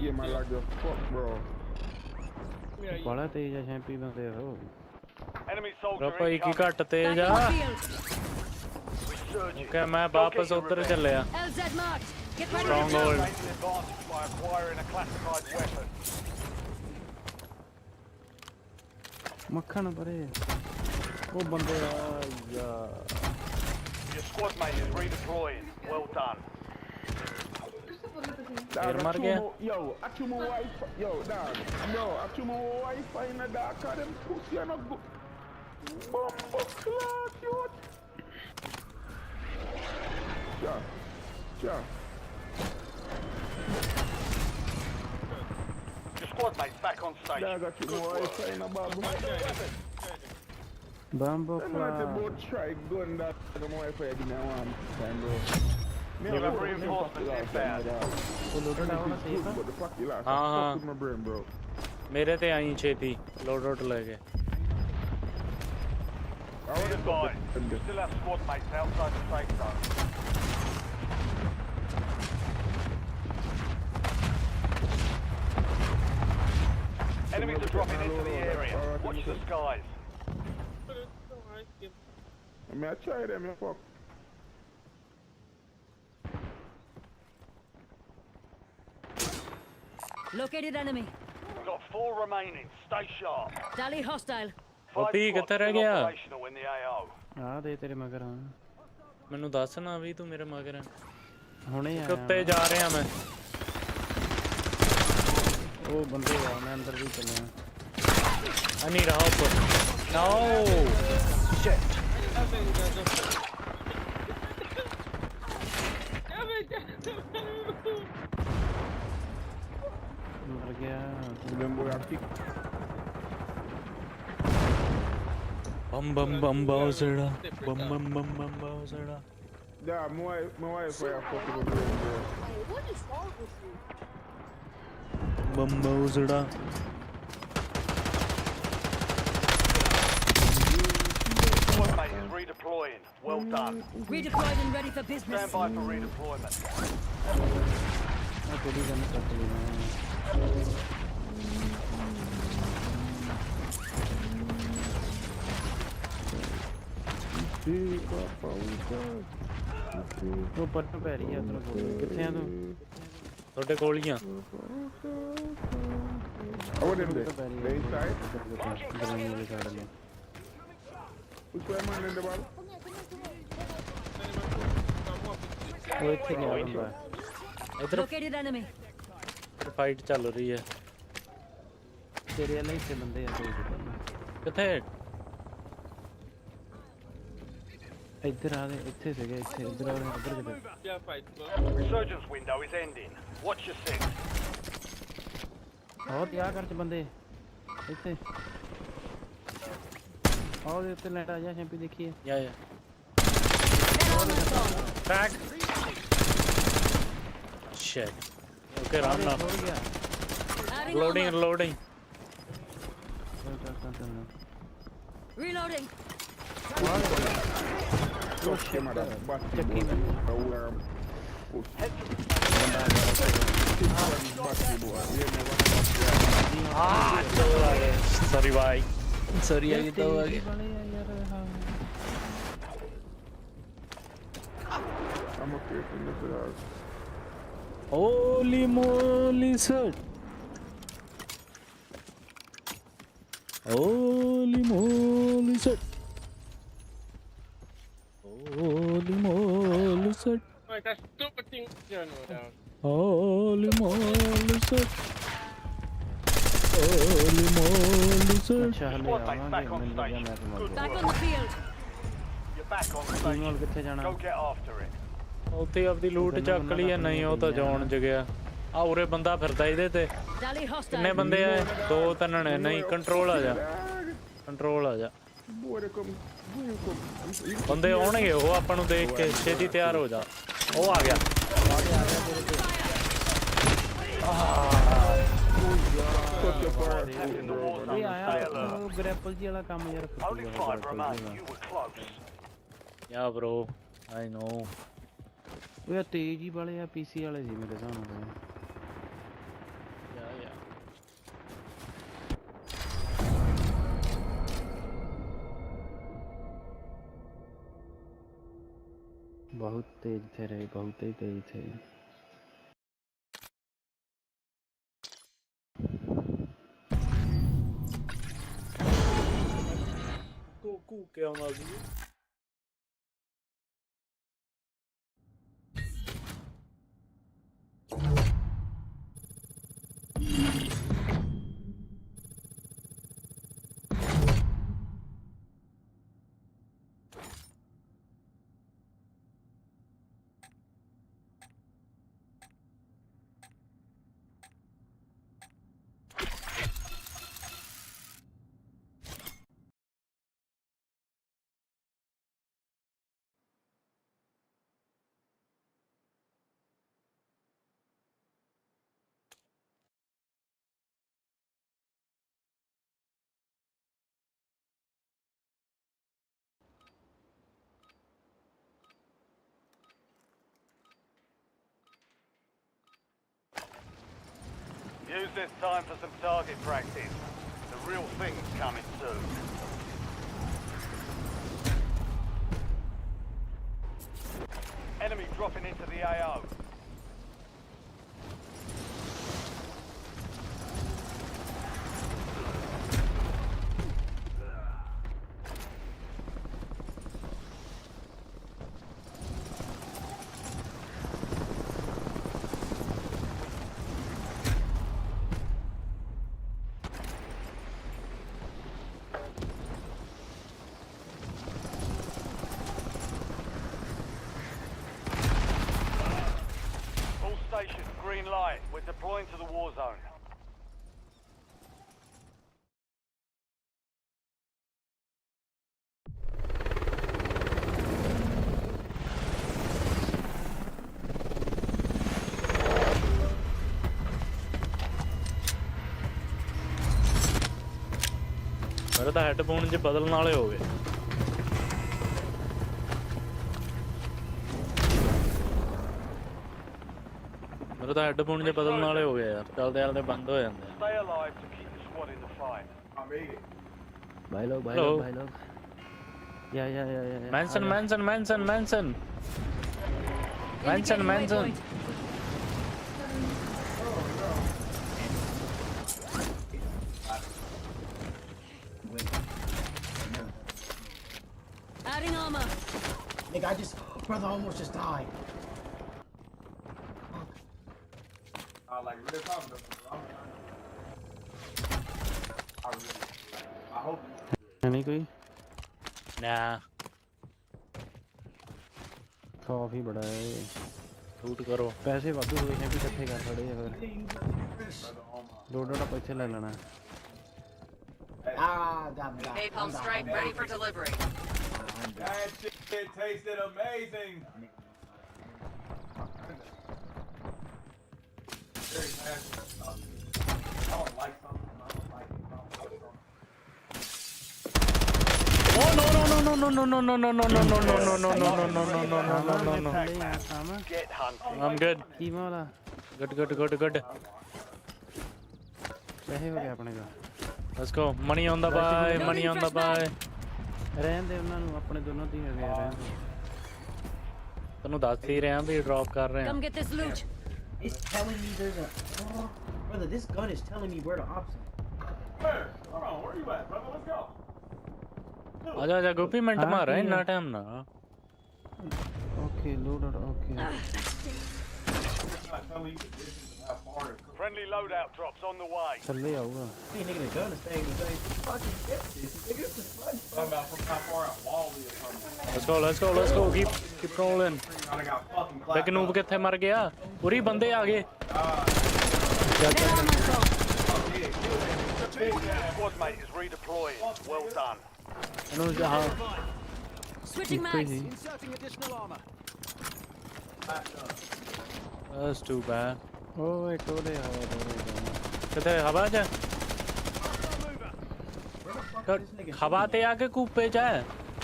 game I like the fuck, bro. बड़ा तेज है चैंपी बंदे हो Enemy soldier रफा एक ही incoming. घट तेज आ Resurging. ओके मैं वापस उधर चलिया LZ marked. Get ready. Stronghold. Gain the advantage by acquiring a classified weapon. मक्खन परे वो बंदे यार Your squad mate is redeploying. Well done. फिर मर गया Yo, I threw my wife. Yo, dog. No, I threw my wife in the dark. Them pussy and a good. Bumbo clock, yo. Yeah. Your squad mate's back on station. Dog, I threw my wife in the babu. Bamboo I'm not about try gun that. My wife give me one time, bro. You have reinforcements inbound. वो loaded आओ ना सही था But the fuck you last. हाँ, हाँ। Fuck with my brain, bro. मेरे ते आई छेती load out लेके I want to Goodbye. You still have squad mates outside the safe zone. Enemies are dropping into the area. Watch the skies. I mean, I try them, you fuck. Located enemy. We've got 4 remaining. Stay sharp. Tally hostile. 5 Opie, squads किधर रह still गया? operational in the AO. हाँ दे तेरे मगर हाँ ਮੈਨੂੰ ਦੱਸ ਨਾ ਵੀ ਤੂੰ ਮੇਰੇ ਮਗਰ ਹੈ ਹੁਣੇ ਆਇਆ ਕੁੱਤੇ ਜਾ ਰਿਹਾ ਮੈਂ ਉਹ ਬੰਦੇ ਆ ਮੈਂ ਅੰਦਰ ਵੀ ਚੱਲਿਆ I need help. No. Shit. मर गया Remember, I kick. Bum bum bum bausada. Bum bum bum bum bausada. Yeah, my wife, I fucking with brain, bro. What is wrong with you? Bum bausada. Squad mate is redeploying. Well done. Redeployed and ready for business. Stand by for redeployment. मैं तेरी gun कर ली मैं वो पर पे रही है तेरा गोली किथे है तू ਤੁਹਾਡੇ ਗੋਲੀਆਂ I want them there. They inside. Gun वाले साइड में Which way man in the ball? वो इथे गया बंदा इधर Located enemy. फाइट चल रही है तेरे वाले ही से बंदे हैं कोई किथे इधर आ रहे इथे से गए इथे इधर आ रहे उधर किधर Resurgence window is ending. Watch your six. बहुत यार कर च बंदे इथे और ये तो लेट आ जा चैंपी देखिए या crack shit okay run now हो गया Adding loading armor. loading चल Reloading. Just came out of basket. sorry bhai sorry आगे तो आगे I'm okay from this house. holy moly sir holy moly sir holy moly sir Like that stupid thing general down. holy moly sir holy moly sir अच्छा हले Squad mates आवांगे back on मिल गया station. मैं तुम्हारे Good Back work. on the field. You're back on team station. वाल किथे जाना Go get after it. ਉੱਥੇ ਆਪਦੀ ਲੂਟ ਚੱਕ ਲਈ ਆ ਨਹੀਂ ਉਹ ਤਾਂ ਜਾਣ ਜਗਿਆ ਆ ਉਰੇ ਬੰਦਾ ਫਿਰਦਾ ਇਹਦੇ ਤੇ Tally ਕਿੰਨੇ hostile. ਬੰਦੇ ਆ ਦੋ ਤਿੰਨ ਨੇ ਨਹੀਂ ਕੰਟਰੋਲ ਆ ਜਾ ਕੰਟਰੋਲ ਆ ਜਾ Boy, they come. Boy, you come. ਬੰਦੇ ਆਉਣਗੇ ਉਹ ਆਪਾਂ ਨੂੰ ਦੇਖ ਕੇ ਛੇਤੀ ਤਿਆਰ ਹੋ ਜਾ ਉਹ ਆ ਗਿਆ Touch your fire. Left in the war ये zone. आया Stay alert. वो ग्रैपल जी वाला काम यार Only 5 remain. You were close. ਯਾ bro I know ਉਹ ਯਾਰ ਤੇਜ਼ ਹੀ ਵਾਲੇ ਆ ਪੀਸੀ ਵਾਲੇ ਸੀ ਮੇਰੇ ਹਿਸਾਬ ਨਾਲ बहुत तेज थे रे, बहुत ही तेज थे। कू क्या मांगी? Use this time for some target practice. The real thing's coming soon. Enemy dropping into the AO. Green light. We're deploying to the war zone. मेरे तो हेडफोन च बदलने वाले हो गए। मेरे तो हेडफोन च बदलने वाले हो गए यार, चलते चलते बंद हो जाते हैं। Stay alive to keep the squad in the fight. भाई लोग या mention Adding armor. Nigga, brother almost just died. Like real talk though. I hope. नहीं कोई ना खौफ ही बड़ा है। शूट करो। पैसे वाधू हुए हैं भी इकट्ठे कर खड़े हैं फिर लोडोड़ा पैसे ले लेना। Napalm strike ready for delivery. That shit tasted amazing. Very nasty. I don't like something. I don't like it. Oh no. Get hunting. I'm good. कीमा वाला Good. पैसे हो गए अपने का। Let's go. Money on the buy. रहने दे उन्हां ਨੂੰ ਆਪਣੇ ਦੋਨੋਂ ਦੀ ਹੋ ਗਿਆ ਰਹਿਣ ਦੇ। ਤੈਨੂੰ ਦੱਸ ਹੀ ਰਿਹਾ ਵੀ ਡ੍ਰੌਪ ਕਰ ਰਹੇ ਹਾਂ। Come get this loot. It's telling me there's a... Oh, brother, this gun is telling me where the ops are. Where? Hold on, where you at, brother? Let's go. आजा गोपी मिनट मार रहा है ना time ना। Okay loader okay. Friendly loadout drops on the way. चले आऊगा। Hey, nigga, the gun is staying the same. Fucking get this. Nigga, it's just fun. Talking about from how far out Wally is from. Let's go. Keep rolling. I got fucking clapped. Back noob किथे मर गया? पूरी बंदे आ गए। Squad mate is redeploying. Well done. Switching mags. Inserting additional armor. That's too bad. ओए टोले हवा किथे हवा जा? हवा ते आके कूपे जा।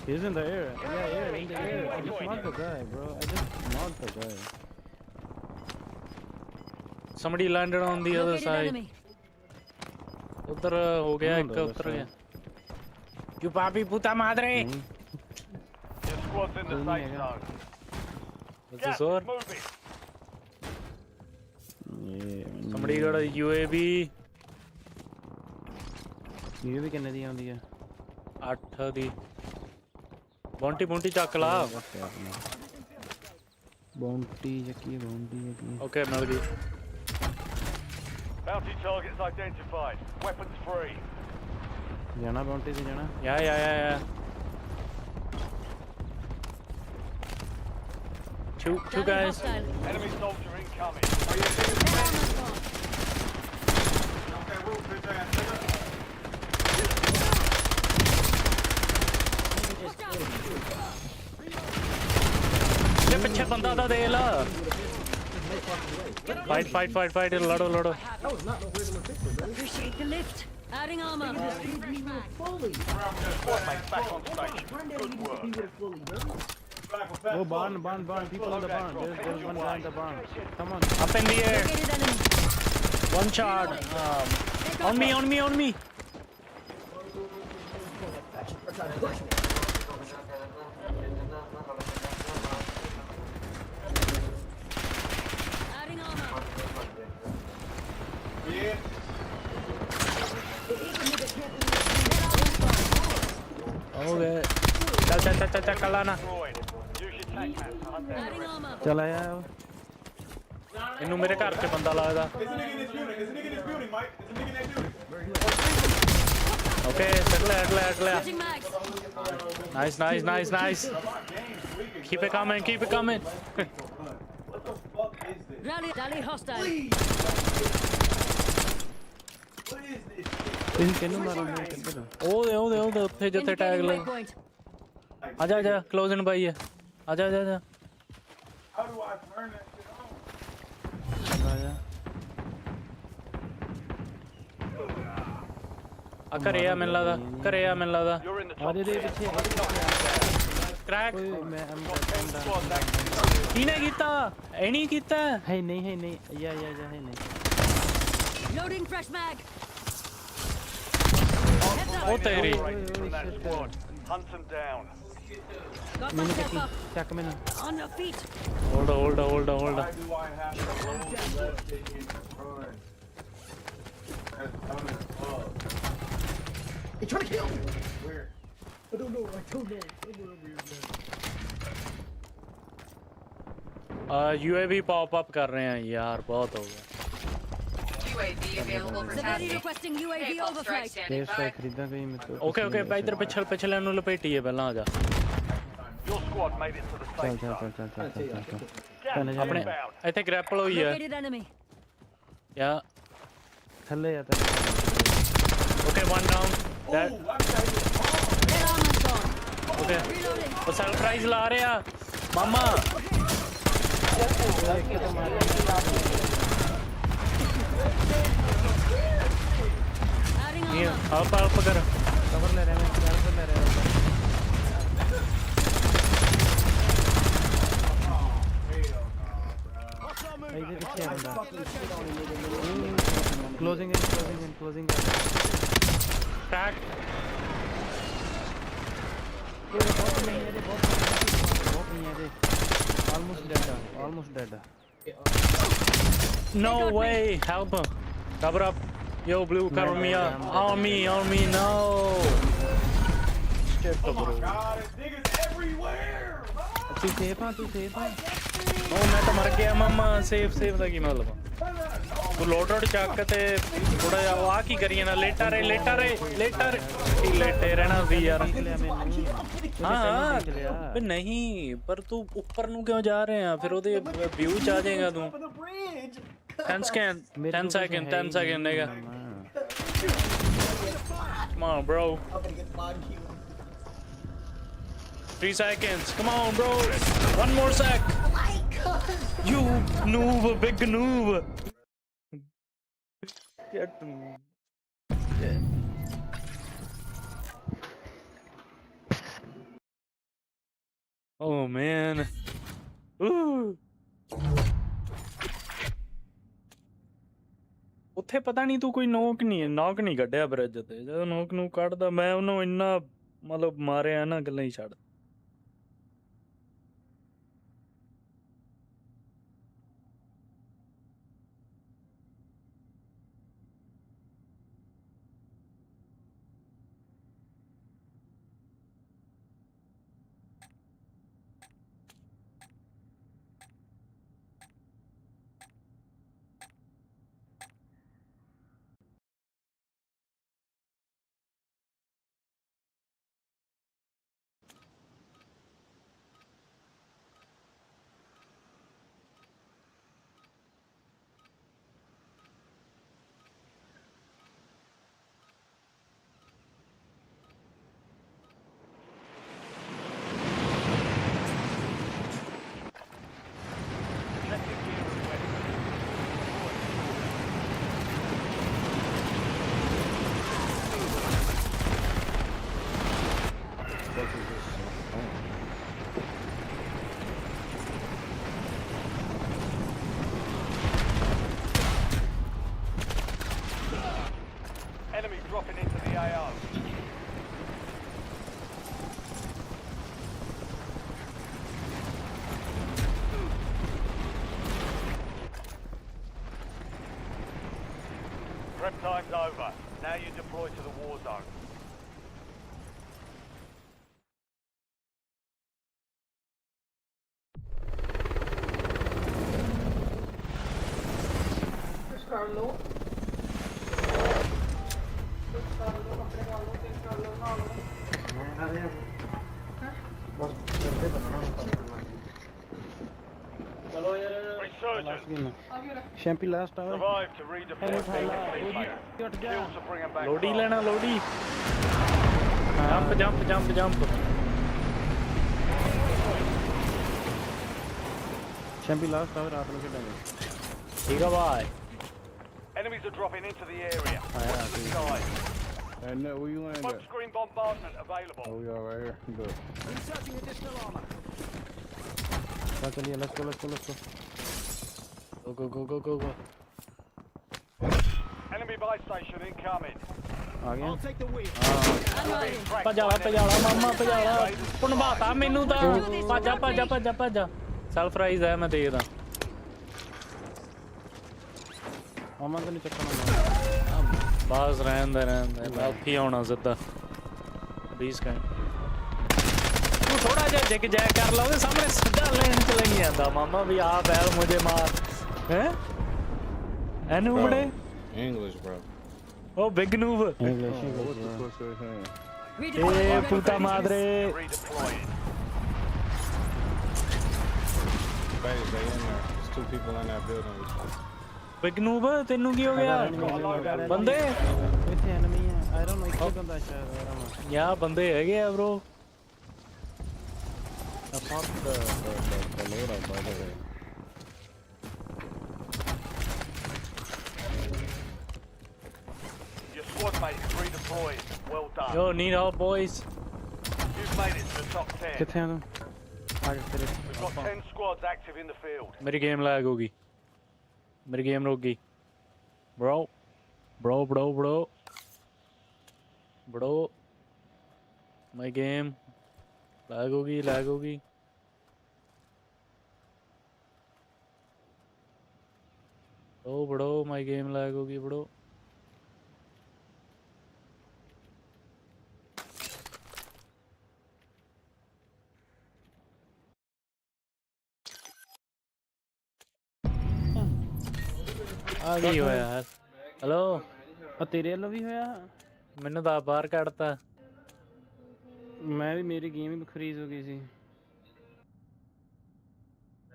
He's in the air. Yeah, in the air. I just marked the guy, bro. Somebody landed on the other Located side. enemy. उधर हो गया एक उतर गया। क्यों पापी पुता मादरे? Your squad's in the safe zone. Gas sir. is moving. Somebody got a UAV. ये भी कितने दी आंदी है 8 ਦੀ ਬੌਂਟੀ ਚੱਕ ਲਾ ਬਾਉਂਟੀ ਜੱਕੀ ਬਾਉਂਟੀ ਓਕੇ ਮਿਲ ਗਈ Bounty targets identified. Weapons free. ਜਾਣਾ ਬਾਉਂਟੀ ਤੇ ਜਾਣਾ Yeah. Two Down guys. hostile. Enemy soldier incoming. ये पीछे बंदा था दे ला फाइट लड़ो Appreciate the lift. Adding armor. Squad mates back on station. Good work. Oh, barn, people in the barn. There's one guy in the barn. Come on. up in the air Located enemy. one shot on me Adding armor. okay चल Kalana Destroyed. Use your tac map to hunt them. Adding armor. चल आया इन्नू मेरे घर च बंदा लगदा okay settle Switching mags. nice keep it coming Rally hostile. ਤੁਸੀਂ ਕਿਹਨੂੰ ਮਾਰੋਗੇ ਕਿੱਧਰ ਉਹਦੇ ਉੱਥੇ ਜਿੱਥੇ ਟੈਗ Indicating ਲੱਗ waypoint. आजा क्लोज इन भाई है आजा घरे आ मिल लगा You're in the top आधे दे 10. पीछे क्रैक मैं Squad back. किने कीता एनी कीता है नहीं या है नहीं Loading fresh mag. Heads ओ up. तेरी From that squad. Hunt them down. Got myself up. ਚੱਕ ਮੈਨੂੰ On your feet. Hold They're trying to kill me. Where? I don't know. UAV pop up कर रहे हैं यार बहुत हो गया UAV available for Severity tasking. requesting UAV Napalm strike overflight. standing case by. का खरीदा कहीं मैं तो ओके इधर पिछले नु लपेटिए पहला आजा Your squad made it to the safe zone. चल Gas is अपने inbound. ਇੱਥੇ ग्रैपल हुई है Located enemy. या थल्ले जाता okay one down Their armor's gone. Okay Reloading. वो सरप्राइज ला रहे हैं मामा Adding ये armor. आप कर कवर ले रहे हैं कवर ले रहे हैं इधर पीछे है बंदा closing in tag almost dead no way help him cover up yo blue cover me up on me no shit bro तू सेफ है ਉਹ ਮੈਂ ਤਾਂ ਮਰ ਗਿਆ ਮਾਮਾ ਸੇਫ ਦਾ ਕੀ ਮਤਲਬ ਤੂੰ ਲੋਡ ਚੱਕ ਤੇ ਥੋੜਾ ਜਿਹਾ ਆ ਕੀ ਕਰੀਏ ਨਾ ਲੇਟਾ ਰੇ ਕੀ ਲੇਟੇ ਰਹਿਣਾ ਵੀ ਯਾਰ ਹਾਂ ਪਰ ਨਹੀਂ ਪਰ ਤੂੰ ਉੱਪਰ ਨੂੰ ਕਿਉਂ ਜਾ ਰਹੇ ਆ ਫਿਰ ਉਹਦੇ ਵਿਊ ਚ ਆ ਜਾਏਗਾ ਤੂੰ 10 second nigga come on bro 3 seconds. Come on, bro. One more sec. Oh my god. You noob, big noob. Get Oh man. Ooh. ਉੱਥੇ ਪਤਾ ਨਹੀਂ ਤੂੰ ਕੋਈ ਨੋਕ ਨਹੀਂ ਕੱਢਿਆ ਬ੍ਰਿਜ ਤੇ ਜਦੋਂ ਨੋਕ ਨੂੰ ਕੱਢਦਾ ਮੈਂ ਉਹਨੂੰ ਇੰਨਾ ਮਤਲਬ ਮਾਰਿਆ ਨਾ ਗੱਲਾਂ ਹੀ ਛੱਡ Prep time's over. Now you deploy to the war zone. Resurgence. Champi last tower. Survive to redeploy teammates. Kill to bring them back. ਲੋੜੀ ਲੈਣਾ ਲੋੜੀ jump jump jump jump Champi last tower आप लोग के डाले ਠੀਕ ਆ ਬਾਈ Enemies are dropping into the area. yeah, Watch the skies. And where you land Smoke at? screen bombardment available. Oh, we are right here. Good. चलिए let's go go go go Enemy buy station incoming. आ गया ਭਜਾਲਾ ਮਾਮਾ ਭਜਾਲਾ ਪੁਣਵਾਤਾ ਮੈਨੂੰ ਤਾਂ ਭੱਜਾ surprise ਹੈ ਮੈਂ ਦੇਖਦਾ ਮਾਮਾ ਤਾਂ ਨਹੀਂ ਚੱਕਣਾ ਬਸ ਰਹਿਣ ਦੇ ਮੈਂ ਉੱਥੇ ਹੀ ਆਉਣਾ ਸਿੱਧਾ 20 ਸਕਿੰਟ ਤੂੰ ਥੋੜਾ ਜਿਹਾ ਜਿਗ ਜੈ ਕਰ ਲਾ ਉਹਦੇ ਸਾਹਮਣੇ ਸਿੱਧਾ ਲੈਣ ਚ ਲਈ ਜਾਂਦਾ ਮਾਮਾ ਵੀ ਆ ਬੈਲ ਮੁਝੇ ਮਾਰ ਹੈ ਐਨੂੰ ਬੜੇ English, bro. ਉਹ big noob What's the fuck they're saying? ਏ ਪੁੱਤਾ ਮਾਦਰੇ Redeploying. They in there. There's 2 people in that building. Big noob ਤੈਨੂੰ ਕੀ ਹੋ ਗਿਆ ਬੰਦੇ ਇੱਥੇ ਐਨਮੀ ਹੈ ਆਈ ਡੋਨਟ ਨੋ ਇੱਥੇ ਬੰਦਾ ਸ਼ਾਇਦ ਯਾ ਬੰਦੇ ਹੈਗੇ ਆ bro apart the loadout by the way Your squad mate is redeployed. Well done. yo need help boys You've made it to the top 10. ਕਿੱਥੇ ਆ ਤੂੰ ਆ ਗਿਆ ਤੇਰੇ We've got 10 squads active in the field. मेरी game lag होगी मेरी game रुक गई bro my game लैग होगी bro my game लैग होगी bro आ गई हो यार हेलो ਆ ਤੇਰੇ ਵੱਲੋਂ ਵੀ ਹੋਇਆ मैंने तो बाहर काटता ਮੈਂ ਵੀ ਮੇਰੀ ਗੇਮ ਹੀ ਫਰੀਜ਼ ਹੋ ਗਈ ਸੀ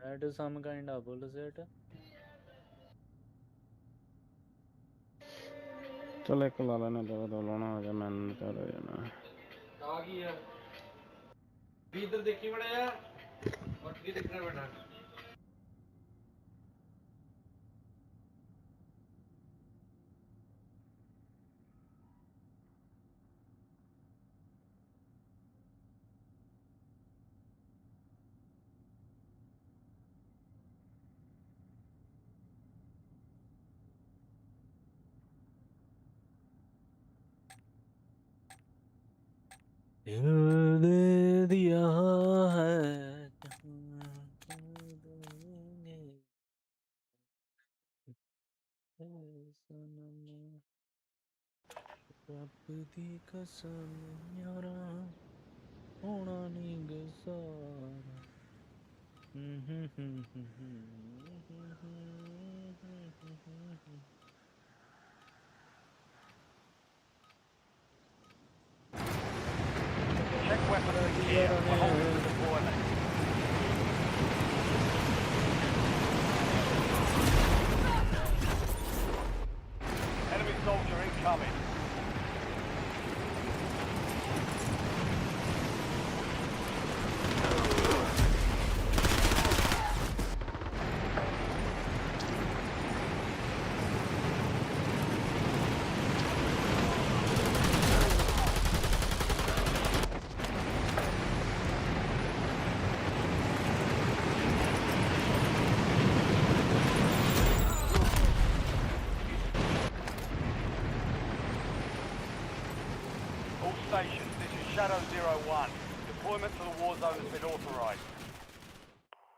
that is some kind of bullshit ਚਲ ਇੱਕ ਲਾ ਲੈਣਾ ਦੋ ਲਾਉਣਾ ਹੋ ਜਾ ਮੈਂ ਚੱਲ ਜਾਣਾ ਆ ਗਈ ਯਾਰ ਵੀ ਇੱਧਰ ਦੇਖੀ ਬੜਾ ਯਾਰ और भी देखना बेटा दिल दे दिया है रब दी कसम यारा होना नहीं गुजारा Check weapons and gear. We're holding the deployment. Enemy soldier incoming. All stations, this is Shadow 01. Deployment to the war zone has been authorized.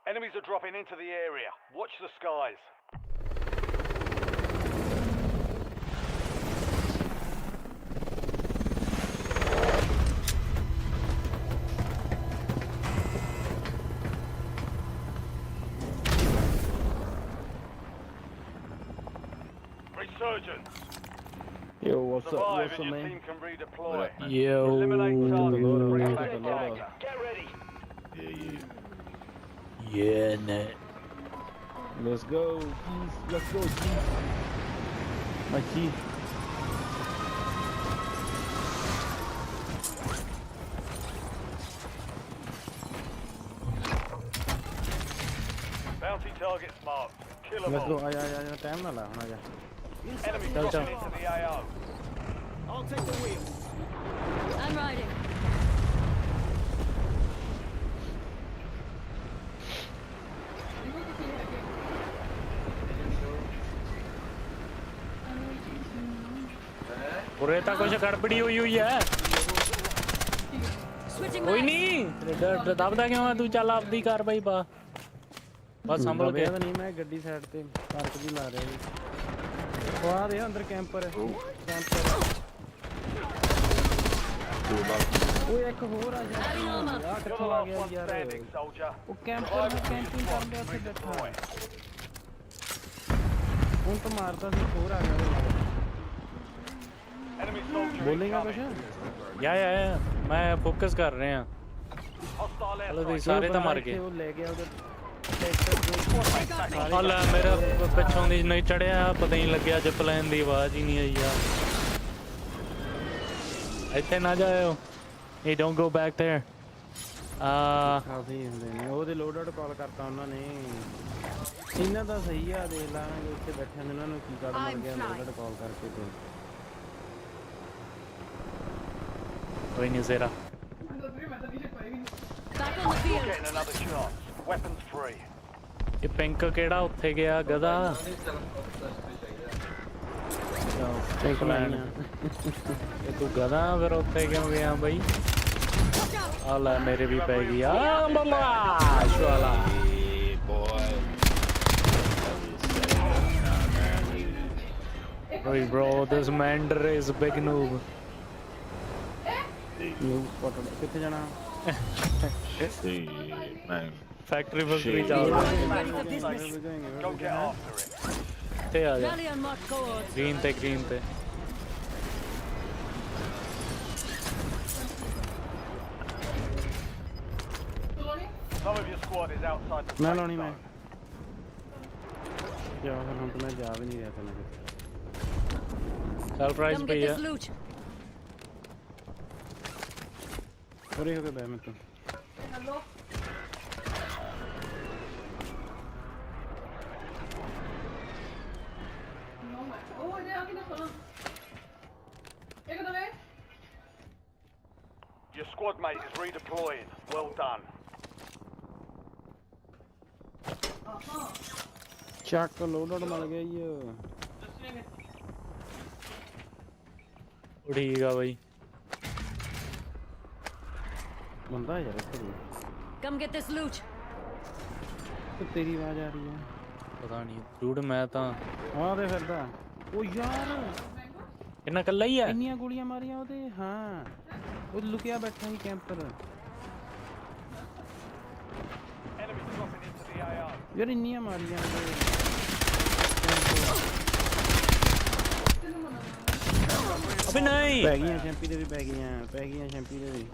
Enemies are dropping into the area. Watch the skies. Resurgence. Yo, what's up? Survive What's and up, your man? team can redeploy. Yo. Eliminate targets and bring Loadout. back the Loadout. gang. Get ready. Yeah, net. Let's go, Keith. Let's go, Keith. My Keith. Bounty targets marked. Kill them Let's go. all. आजा time ना ला आजा Enemy Go, dropping go. into the AO. I'm riding. ਉਰੇ ਤਾਂ ਕੁਝ ਗੜਬੜੀ ਹੋਈ ਹੈ Switching ਕੋਈ mags. ਨਹੀਂ ਦਬਦਾ ਕਿਉਂ ਆ ਤੂੰ ਚੱਲ ਆਪਦੀ ਕਾਰਵਾਈ ਪਾ ਬਸ ਸੰਭਲ ਕੇ ਤਾਂ ਨਹੀਂ ਮੈਂ ਗੱਡੀ ਸਾਈਡ ਤੇ ਪਾਰਕ ਦੀ ਲਾ ਰਿਹਾ ਜੀ ਉਹ ਆ ਦੇ ਅੰਦਰ ਕੈਂਪਰ ਉਹ ਇੱਕ ਹੋਰ ਆ ਜਾ ਆ You're the ਕਿੱਥੋਂ ਆ last ਗਿਆ one ਯਾਰ standing, soldier. ਉਹ ਕੈਂਪਰ ਨੂੰ ਕੈਂਪਿੰਗ ਕਰਨ ਦੇ ਉੱਤੇ ਬੈਠਾ ਹੁਣ ਤਾਂ ਮਾਰਦਾ ਸੀ ਹੋਰ ਆ ਗਿਆ ਉਹਦੇ ਨਾਲ Enemy soldier ਬੋਲੇਗਾ incoming. ਕੁਛ ਯਾ ਮੈਂ ਫੋਕਸ ਕਰ ਰਿਹਾ Hostile ਚਲੋ ਤੁਸੀਂ airstrike. ਸਾਰੇ ਤਾਂ ਮਰ ਗਏ ਉਹ ਲੈ ਗਿਆ ਉਹਦੇ ਟਰੈਕਟਰ ਆ ਲੈ ਮੇਰਾ ਪਿੱਛੋਂ ਦੀ ਨਹੀਂ ਚੜਿਆ ਪਤਾ ਨਹੀਂ ਲੱਗਿਆ ਜਿਪ ਲੈਣ ਦੀ ਆਵਾਜ਼ ਹੀ ਨਹੀਂ ਆਈ ਯਾਰ ਇੱਥੇ ਨਾ ਜਾਇਓ hey don't go back there ਕਾਫੀ ਹੁੰਦੇ ਨੇ ਉਹਦੇ ਲੋਡ ਆਊਟ ਕਾਲ ਕਰਤਾ ਉਹਨਾਂ ਨੇ ਇਹਨਾਂ ਦਾ ਸਹੀ ਆ ਦੇਖ ਲਾਂਗੇ ਉੱਥੇ ਬੈਠਿਆਂ ਨੇ ਉਹਨਾਂ ਨੂੰ ਕੀ ਕਾਰਡ ਮਿਲ ਗਿਆ ਲੋਡ ਆਊਟ ਕਾਲ ਕਰਕੇ ਤੇ ਕੋਈ ਨਹੀਂ ਜ਼ਰਾ Back on the field. Getting another chance. Weapons free. ਇਹ ਪਿੰਕ ਕਿਹੜਾ ਉੱਥੇ ਗਿਆ ਗਦਾ ਇੱਕ ਲੈਣ ਇਹ ਤੂੰ ਗਦਾ ਫਿਰ ਉੱਥੇ ਕਿਉਂ ਗਿਆ ਬਾਈ Watch out. ਆ ਲੈ ਮੇਰੇ ਵੀ ਪੈ ਗਈ ਆ ਮਮਾ ਸ਼ਵਾਲਾ Hey bro, this Mander is a big noob. ਕਿੱਥੇ ਜਾਣਾ Factory factory ਚੱਲ Ready for business. Go get after it. ਤੇ ਆ ਜਾ Rally on marked coords. green ਤੇ Some of your squad is outside the ਮੈਂ safe ਲਾਉਣੀ ਮੈਂ zone. ਜਾ ਫਿਰ ਹੁਣ ਤਾਂ ਮੈਂ ਜਾ ਵੀ ਨਹੀਂ ਰਿਹਾ ਤਾਂ ਚੱਲ ਪ੍ਰਾਈਸ Come get ਪਈ ਆ this loot. ਉਰੇ ਹੋ ਕੇ ਬੈ ਮੈਂ ਤੂੰ Your squad mate is redeploying. Well done. ਚੱਕ ਲੋਡ ਆਊਟ ਮਿਲ ਗਿਆ ਈ ਠੀਕ ਆ ਬਾਈ ਬੰਦਾ ਯਾਰ ਇੱਥੇ ਵੀ। Come get this loot. ਤੇ ਤੇਰੀ ਆਵਾਜ਼ ਆ ਰਹੀ ਹੈ ਪਤਾ ਨਹੀਂ ਡੂਡ ਮੈਂ ਤਾਂ ਆਹ ਦੇ ਫਿਰਦਾ ਉਹ ਯਾਰ ਇੰਨਾ ਕੱਲਾ ਹੀ ਆ ਇੰਨੀਆਂ ਗੋਲੀਆਂ ਮਾਰੀਆਂ ਉਹਦੇ ਹਾਂ ਉਹ ਲੁਕਿਆ ਬੈਠਾ ਸੀ camper Enemy dropping into the AO. ਯਾਰ ਇੰਨੀਆਂ ਮਾਰੀਆਂ ਉਹਦੇ ਅਬੇ ਨਹੀਂ ਪੈ ਗਈਆਂ ਸ਼ੈਂਪੀ ਦੇ ਵੀ ਪੈ ਗਈਆਂ ਸ਼ੈਂਪੀ ਦੇ ਵੀ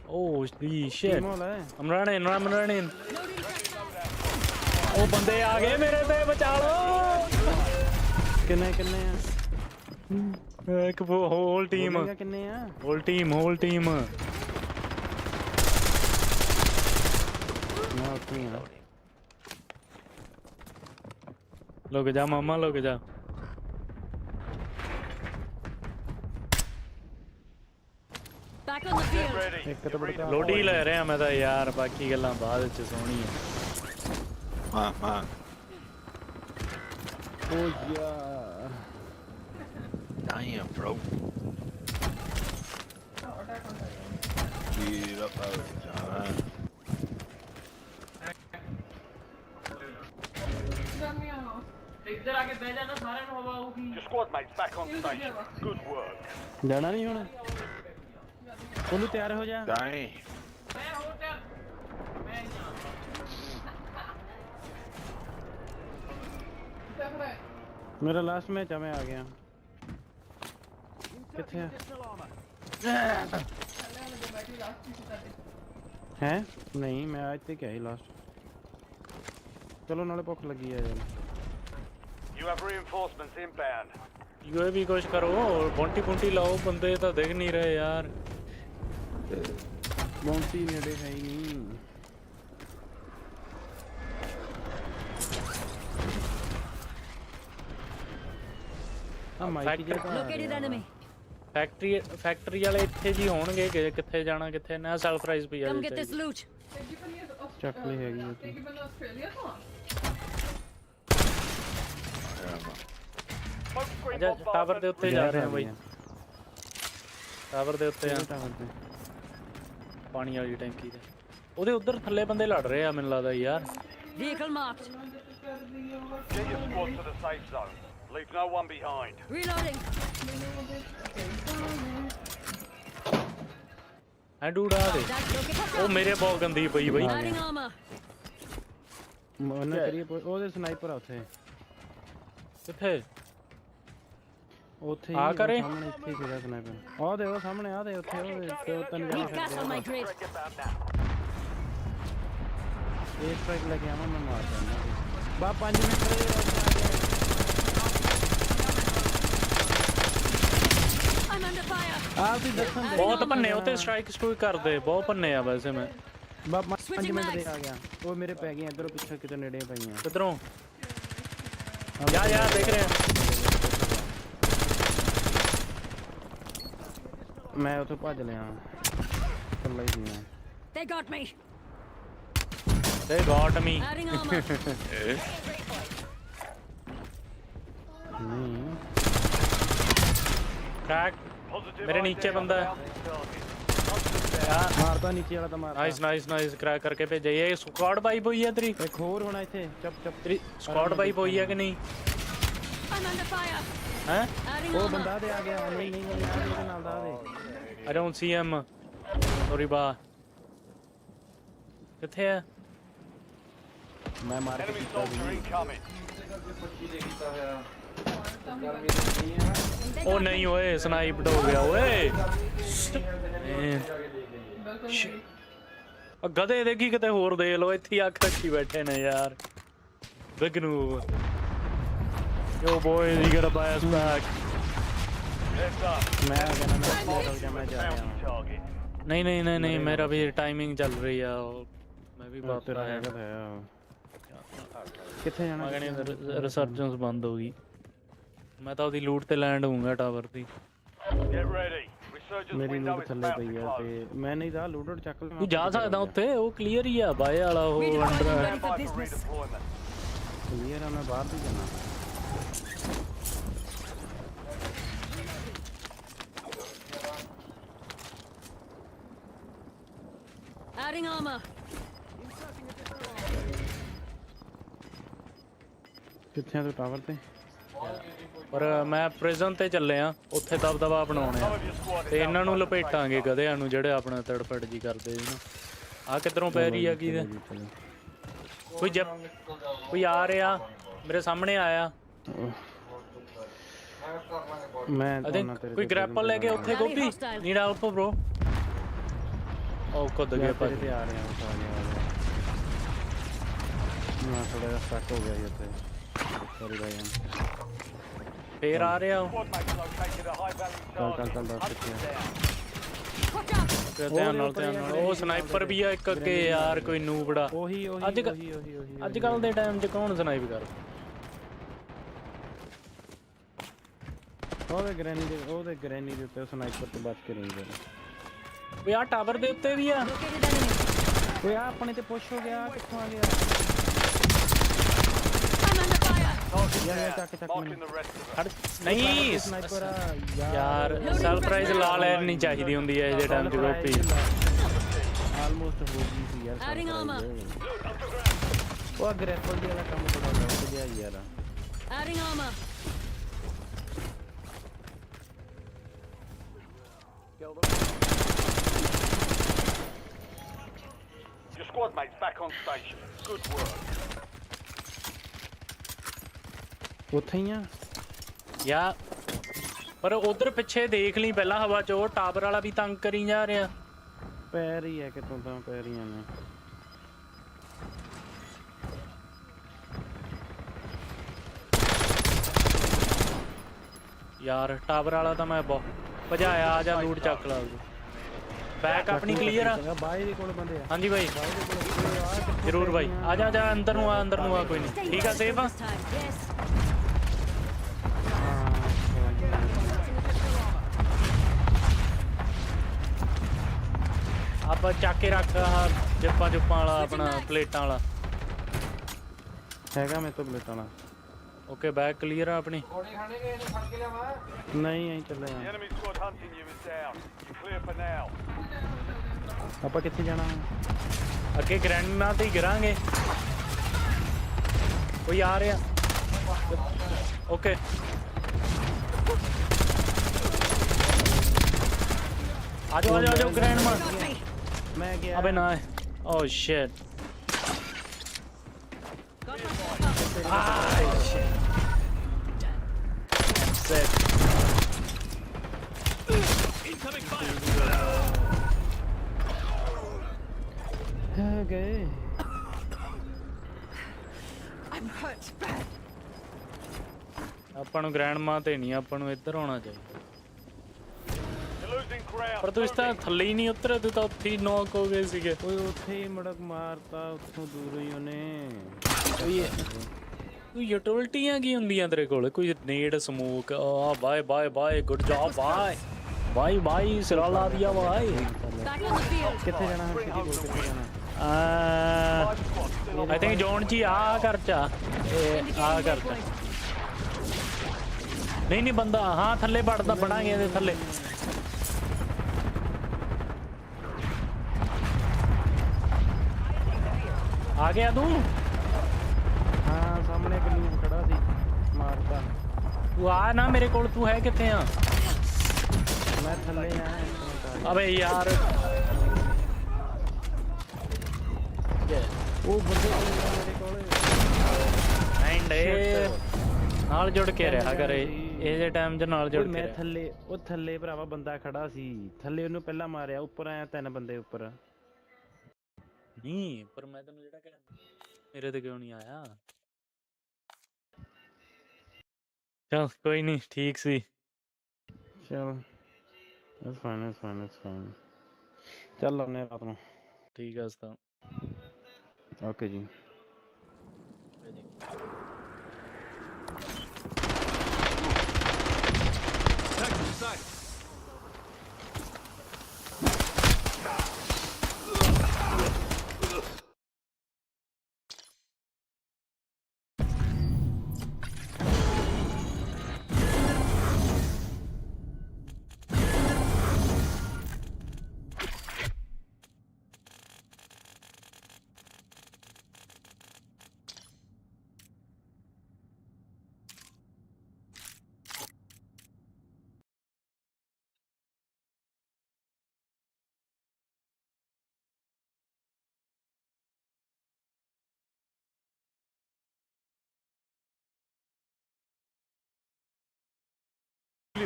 ਓ ਦੀ ਸ਼ਿਟ ਟੀਮੋਲ ਹੈ I'm running ਉਹ ਬੰਦੇ ਆ ਗਏ ਮੇਰੇ ਤੇ ਬਚਾ ਲਓ ਕਿੰਨੇ ਆ ਇੱਕ ਹੋਲ ਟੀਮ ਬੋਲੇਗਾ ਕਿੰਨੇ ਆ ਹੋਲ ਟੀਮ ਮੈਂ ਉੱਥੇ ਹੀ ਆ ਲੁਕ ਜਾ ਮਾਮਾ ਲੁਕ ਜਾ Back on the field. Ready. ਇੱਕ ਤਾਂ ਬੜਾ ਲੋਡੀ ਲੈ ਰਿਹਾ ਮੈਂ ਤਾਂ ਯਾਰ ਬਾਕੀ ਗੱਲਾਂ ਬਾਅਦ ਵਿੱਚ ਸੋਹਣੀ ਆ ਉਹ ਯਾਰ Damn, bro. Get up out of John. ਇੱਧਰ ਆ ਕੇ ਬਹਿ ਜਾ ਨਾ ਸਾਰਿਆਂ ਨੂੰ ਹਵਾ ਆਊਗੀ Your squad mate's back on station. Good work. ਜਾਣਾ ਨਹੀਂ ਹੁਣ ਉਹਨੂੰ ਤਿਆਰ ਹੋ ਜਾ Dang. ਮੈਂ ਹੋਰ ਤੇ ਮੈਂ मेरा लास्ट मैच है, मैं आ गया। किथे है? नहीं मैं आज तक क्या ही लास्ट। चलो नाले भुख लगी है यार। You have reinforcements inbound. UAV कुछ करो, बॉन्टी बूंटी लाओ, बंदे तो देख नहीं रहे यार। बॉन्टी नेड़े है ही नहीं। हाँ माइक जी का Located enemy. फैक्ट्री वाले ਇੱਥੇ ਜੀ ਹੋਣਗੇ ਕਿ ਕਿੱਥੇ ਜਾਣਾ ਕਿੱਥੇ ਨਾ ਸੈਲਫ ਰਾਈਜ਼ ਪਈ ਆ Come get this loot. ਚੱਕ ਲਈ ਹੈਗੀ ਉੱਥੇ। ਅੱਛਾ ਟਾਵਰ ਦੇ ਉੱਤੇ ਜਾ ਰਹੇ ਆ ਬਾਈ, ਟਾਵਰ ਦੇ ਉੱਤੇ ਆ ਪਾਣੀ ਵਾਲੀ ਟੈਂਕੀ ਦੇ ਉਹਦੇ ਉੱਧਰ ਥੱਲੇ ਬੰਦੇ ਲੜ ਰਹੇ ਆ ਮੈਨੂੰ ਲੱਗਦਾ ਯਾਰ। Vehicle marked. Get your squad to the safe zone. Leave no one behind. Reloading. ਐ ਡੂਡਾ ਦੇ That's located. ਉਹ ਮੇਰੇ ਬਹੁਤ ਗੰਦੀ ਪਈ ਬਈ। Adding armor. ਉਹਨੇ ਕਰੀਏ ਉਹਦੇ ਸਨਾਈਪਰ ਆ ਉੱਥੇ। ਕਿੱਥੇ? ਉੱਥੇ ਆ ਕਰੇ ਸਾਹਮਣੇ ਇੱਥੇ ਸੀਗਾ ਸਨਾਈਪਰ। ਆਹ ਦੇ ਉਹ ਸਾਹਮਣੇ ਆ ਦੇ ਉੱਥੇ ਉਹ ਤਿੰਨ ਜਣੇ Need gas on my grid. ਇਹ ਸਟ੍ਰਾਈਕ ਲੈ ਕੇ ਆਵਾਂ ਮੈਂ ਮਾਰ ਦਿੰਦਾ। ਬਾ 5 ਮਿੰਟ ਰਹੇ I'm under fire. ਆਪ ਹੀ ਦੱਸਣ ਦੇ। ਬਹੁਤ ਭੰਨੇ ਉੱਤੇ ਸਟ੍ਰਾਈਕ ਸਟੂਕ ਕਰਦੇ ਬਹੁਤ ਭੰਨੇ ਆ ਵੈਸੇ ਮੈਂ। ਬਾ 5 ਮਿੰਟ ਦੇ ਆ ਗਿਆ। ਉਹ ਮੇਰੇ ਪੈ ਗਏ ਇਧਰੋਂ ਪਿੱਛੇ ਕਿਤੇ ਨੇੜੇ ਪਈਆਂ। ਕਿਧਰੋਂ? ਜਾ ਦੇਖ ਰਹੇ ਆ। ਮੈਂ ਉੱਥੇ ਭੱਜ ਲਿਆ ਕੱਲਾ ਹੀ ਸੀ ਮੈਂ। They got me. They got me. Adding armor. ਨਹੀਂ Crack. मेरे नीचे बंदा है। ਮਾਰਦਾ ਨੀਚੇ ਵਾਲਾ ਤਾਂ ਮਾਰਦਾ। नाइस क्रैक करके भेजा। ये स्क्वाड वाइप हुई है तेरी? ਇੱਕ ਹੋਰ ਹੋਣਾ ਇੱਥੇ। ਚੁੱਪ तेरी स्क्वाड वाइप हुई है कि नहीं? I'm under fire. हैं? Adding ਉਹ armor. ਬੰਦਾ ਦੇ ਆ ਗਿਆ। ਨਹੀਂ ਇਹਦੇ ਨਾਲ ਦਾ ਦੇ। I don't see him. Sorry बा। किथे है? ਮੈਂ ਮਾਰ ਕੇ Enemy soldier incoming. ओ नहीं ओए स्नाइप्ड हो गया ओए। गधे देखी किते होर दे लो इत्थे अख तक्की बैठे ने यार। Big noob. Yo boys you gotta buy us back. Heads up. ਮੈਂ ਆ ਗਿਆ ਨਾ ਮੈਂ ਜਾ ਰਿਹਾ ਹਾਂ। Target. नहीं मेरा भी टाइमिंग चल रही है मैं भी बात ਤੇਰਾ ਹੈਗਾ ਤਾਂ ਹੈ। ਕਿੱਥੇ ਜਾਣਾ? रिसर्जेंस बंद होगी। मैं तो ਉਹਦੀ ਲੂਟ ਤੇ ਲੈਂਡ ਹੋਊਂਗਾ ਟਾਵਰ ਤੇ। Get ready. Resurgence ਮੇਰੀ window ਲੂਟ is ਥੱਲੇ about to ਪਈ ਆ close. ਤੇ ਮੈਂ ਨਹੀਂ ਦਾ ਲੂਟਡ ਚੱਕ ਲਿਆ। ਤੂੰ ਜਾ ਸਕਦਾ ਉੱਥੇ ਉਹ ਕਲੀਅਰ ਹੀ ਆ ਬਾਏ ਵਾਲਾ ਉਹ under. Stand by for redeployment. Clear ਆ ਮੈਂ ਬਾਹਰ ਵੀ ਜਾਣਾ। Adding armor. ਕਿੱਥੇ ਆ ਤੂੰ ਟਾਵਰ ਤੇ? ਪਰ ਮੈਂ ਪ੍ਰਿਜ਼ਨ ਤੇ ਚੱਲੇ ਆ ਉੱਥੇ ਦਬਦਬਾ ਬਣਾਉਣੇ ਆ ਤੇ ਇਹਨਾਂ ਨੂੰ ਲਪੇਟਾਂਗੇ ਗਧਿਆਂ ਨੂੰ ਜਿਹੜੇ ਆਪਣਾ ਤੜਫੜ ਜੀ ਕਰਦੇ ਜੀ ਨਾ। ਆ ਕਿੱਧਰੋਂ ਪੈ ਰਹੀ ਆ ਕੀ ਦੇ? ਕੋਈ ਆ ਰਿਹਾ ਮੇਰੇ ਸਾਹਮਣੇ ਆਇਆ। ਮੈਂ ਕੋਈ ਗ੍ਰੈਪਲ ਲੈ ਕੇ ਉੱਥੇ ਗੋਪੀ ਨੀਡ ਹੈਲਪ ਬ్రో। ਉਹ ਕੁੱਦ ਗਿਆ ਪਰ ਤੇ ਆ ਰਿਹਾ ਮੈਂ ਥੋੜਾ ਜਿਹਾ ਸਟਕ ਹੋ ਗਿਆ ਜੀ ਉੱਥੇ। ਸੌਰੀ ਭਾਈ ਫੇਰ ਆ ਰਿਹਾ ਉਹ। Squad mates located a high value ਚੱਲ target. ਦੱਸ ਕਿੱਥੇ ਆ? Watch out. ਤੇ ਧਿਆਨ ਨਾਲ ਉਹ ਸਨਾਈਪਰ ਵੀ ਆ ਇੱਕ ਅੱਗੇ ਯਾਰ ਕੋਈ ਨੂਬੜਾ। ਉਹੀ ਅੱਜ ਕੱਲ ਦੇ ਟਾਈਮ 'ਚ ਕੌਣ ਸਨਾਈਪ ਕਰਦਾ? ਉਹਦੇ ਗ੍ਰੈਨੀ ਦੇ ਉੱਤੇ ਸਨਾਈਪਰ ਤੋਂ ਬਚ ਕੇ ਰਹੀ ਜਰਾ। ਓਏ ਆ ਟਾਵਰ ਦੇ ਉੱਤੇ ਵੀ ਆ। Located enemy. ਓਏ ਆ ਆਪਣੇ ਤੇ ਪੁਸ਼ ਹੋ ਗਿਆ। ਕਿੱਥੋਂ ਆ ਗਿਆ? I'm under fire. ਯਾਰ ਚੱਕ Marking the rest of them. ਖੜ ਨਹੀਂ ਸਨਾਈਪਰ ਆ ਯਾਰ ਸਰਪ੍ਰਾਈਜ਼ ਲਾ ਲੈਣੀ ਚਾਹੀਦੀ ਹੁੰਦੀ ਹੈ ਇਹਦੇ ਟਾਈਮ 'ਚ ਗੋਪੀ। ਆਲਮੋਸਟ ਹੋ ਗਈ ਸੀ ਯਾਰ। Adding armor. ਉਹ ਗ੍ਰੈਪਲ ਦੀ ਵਾਲਾ ਕੰਮ ਥੋੜਾ ਲੱਗ ਗਿਆ ਯਾਰ। Adding armor. Your squad mates back on station. Good work. ਉੱਥੇ ਹੀ ਆ। ਯਾ ਪਰ ਉਧਰ ਪਿੱਛੇ ਦੇਖ ਲਈ ਪਹਿਲਾਂ ਹਵਾ 'ਚ ਉਹ ਟਾਵਰ ਵਾਲਾ ਵੀ ਤੰਗ ਕਰੀ ਜਾ ਰਿਹਾ। ਪੈਰ ਹੀ ਹੈ ਕਿਤੋਂ ਤਾਂ ਪੈਰੀਆਂ ਨੇ। ਯਾਰ ਟਾਵਰ ਵਾਲਾ ਤਾਂ ਮੈਂ ਬਹੁਤ ਭਜਾਇਆ। ਆ ਜਾ ਲੂਟ ਚੱਕ ਲਾ। बैक अपनी क्लियर है भाई दे कोल बंदे हां जी भाई जरूर भाई आ जा अंदर नु आ कोई नहीं ठीक है सेफ आप चक के रख जिप्पा जुप्पा वाला अपना प्लेटां वाला हैगा मेरे तो प्लेटां वाला ओके बैक क्लियर है अपनी नहीं यहीं चले यार ਆਪਾਂ ਕਿੱਥੇ ਜਾਣਾ ਅੱਗੇ ਗ੍ਰੈਂਡਾਂ ਤੇ ਹੀ ਗਿਰਾਂਗੇ ਕੋਈ ਆ ਰਿਹਾ ਓਕੇ ਆ ਜਾਓ ਗ੍ਰੈਂਡ ਮਾਰ ਮੈਂ ਗਿਆ ਅਬੇ ਨਾ ਓ ਸ਼ਿਟ ਆਹ ਸ਼ਿਟ ਸੈਟ incoming fire गए ਆਪਾਂ ਨੂੰ ਗ੍ਰੈਂਡ ਮਾਂ ਤੇ ਨਹੀਂ ਆਪਾਂ ਨੂੰ ਇੱਧਰ ਆਉਣਾ ਚਾਹੀਦਾ ਪਰ ਤੂੰ ਇਸ ਤਾਂ ਥੱਲੇ ਹੀ ਨਹੀਂ ਉਤਰਿਆ ਤੂੰ ਤਾਂ ਉੱਥੇ ਹੀ ਨੌਕ ਹੋ ਗਏ ਸੀਗੇ ਓਏ ਉੱਥੇ ਹੀ ਮੜਕ ਮਾਰਤਾ ਉੱਥੋਂ ਦੂਰ ਹੀ ਉਹਨੇ ਤੂੰ ਯੂਟਿਲਿਟੀਆਂ ਕੀ ਹੁੰਦੀਆਂ ਤੇਰੇ ਕੋਲ ਕੋਈ ਨੇਡ ਸਮੋਕ ਆ ਬਾਏ ਗੁੱਡ ਜੌਬ ਬਾਏ ਸਿਰਾ ਲਾ ਦਿਆ ਬਾਏ ਕਿੱਥੇ ਜਾਣਾ ਹੈ ਕਿੱਥੇ ਜਾਣਾ I think जोन जी आ कर चा नहीं बंदा हाँ थल्ले बढ़ता बढ़ांगे दे थल्ले आ गया तू हाँ सामने एक लूप खड़ा सी मारता तू आ ना मेरे कोल तू है किथे आ मैं थल्ले आ अबे यार ਉਹ ਬੰਦੇ ਮੇਰੇ ਕੋਲ ਐਂਡ ਨਾਲ ਜੁੜ ਕੇ ਰਿਹਾ ਕਰੇ ਇਹ ਜੇ ਟਾਈਮ 'ਚ ਨਾਲ ਜੁੜ ਕੇ ਮੈਂ ਥੱਲੇ ਉਹ ਥੱਲੇ ਭਰਾਵਾ ਬੰਦਾ ਖੜਾ ਸੀ ਥੱਲੇ ਉਹਨੂੰ ਪਹਿਲਾਂ ਮਾਰਿਆ ਉੱਪਰ ਆਇਆ ਤਿੰਨ ਬੰਦੇ ਉੱਪਰ ਨਹੀਂ ਪਰ ਮੈਂ ਤੈਨੂੰ ਜਿਹੜਾ ਕਹਿੰਦਾ ਮੇਰੇ ਤੇ ਕਿਉਂ ਨਹੀਂ ਆਇਆ ਚਲ ਕੋਈ ਨਹੀਂ ਠੀਕ ਸੀ ਚਲ that's fine ਚੱਲ ਲਾਉਨੇ ਰਾਤ ਨੂੰ ਠੀਕ ਆ ਸਤਾ ओके जी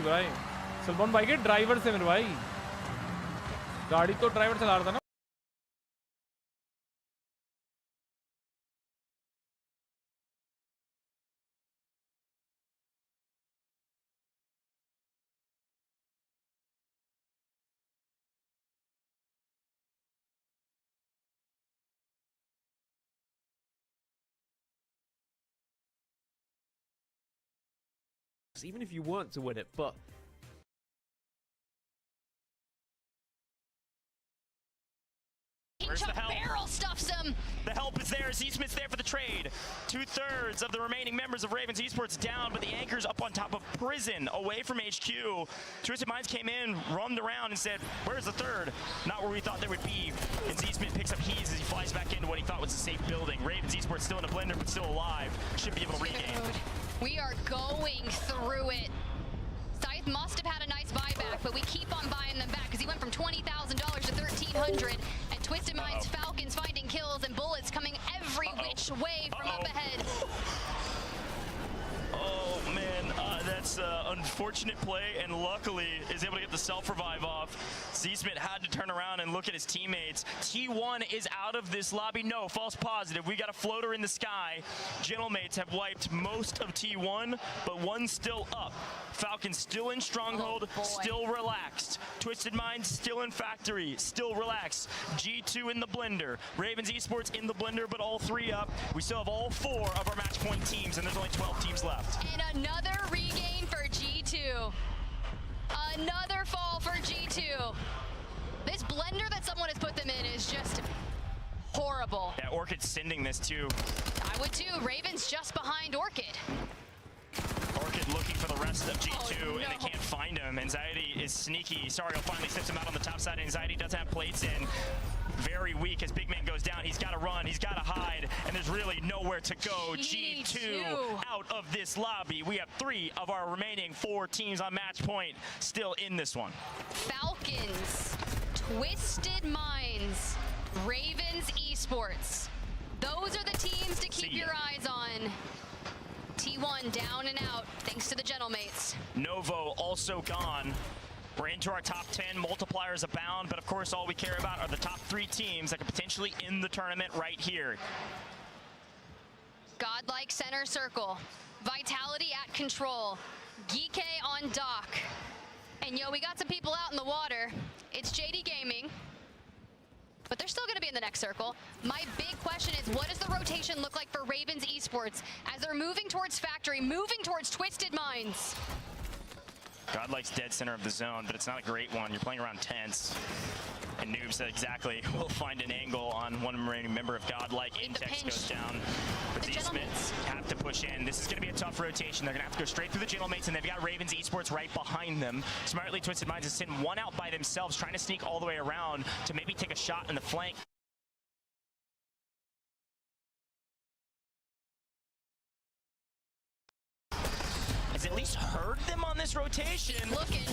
भाई सलमान भाई के ड्राइवर से मेरे भाई गाड़ी तो ड्राइवर चला रहा था ना even if you want to win it, but Where's the help? Barrel stuffs him. The help is there. Z-Smith's there for the trade. 2/3 of the remaining members of Ravens Esports down, but the anchor's up on top of Prison, away from HQ. Twisted Minds came in, roamed around, and said, "Where's the third?" Not where we thought they would be. And Z-Smith picks up keys as he flies back into what he thought was a safe building. Ravens Esports still in a blender, but still alive. Should be able to regain. We are going through it. Scythe must have had a nice buyback, but we keep on buying them back because he went from $20,000 to $1,300. And Twisted Minds Falcons finding kills and bullets coming every which way from up ahead. Oh man, that That's an unfortunate play, and luckily is able to get the self-revive off. Z-Smith had to turn around and look at his teammates. T1 is out of this lobby. No, false positive. We got a floater in the sky. Gentlemates have wiped most of T1, but one's still up. Falcons still in stronghold, still relaxed. Twisted Minds still in factory, still relaxed. G2 in the blender. Ravens Esports in the blender, but all three up. We still have all 4 of our match point teams, and there's only 12 teams left. And another regain for G2. Another fall for G2. This blender that someone has put them in is just horrible. Yeah, Orchid's sending this too. I would too. Ravens just behind Orchid. Orchid looking for the rest of G2, and they can't find him. Anxiety is sneaky. Sario finally slips him out on the top side. Anxiety does have plates in. Very weak as Big Man goes down. He's got to run. He's got to hide. And there's really nowhere to go. G2 out of this lobby. We have 3 of our remaining 4 teams on match point still in this one. Falcons, Twisted Minds, Ravens Esports. Those are the teams to keep your eyes on. T1 down and out thanks to the Gentlemates. Novo also gone. We're into our top 10, multipliers abound, but of course all we care about are the top 3 teams that could potentially end the tournament right here. Godlike center circle, Vitality at control, Geek on dock. And yo, we got some people out in the water. It's JD Gaming, but they're still gonna be in the next circle. My big question is, what does the rotation look like for Ravens Esports as they're moving towards factory, moving towards Twisted Minds? Godlike's dead center of the zone, but it's not a great one. You're playing around tents. And Noob said exactly, we'll find an angle on one remaining member of Godlike. Intex goes down. But Z-Smiths have to push in. This is going to be a tough rotation. They're going to have to go straight through the Gentlemates, and they've got Ravens Esports right behind them. Smartly, Twisted Minds has sent one out by themselves, trying to sneak all the way around to maybe take a shot in the flank. Has at least heard them on this rotation. Looking,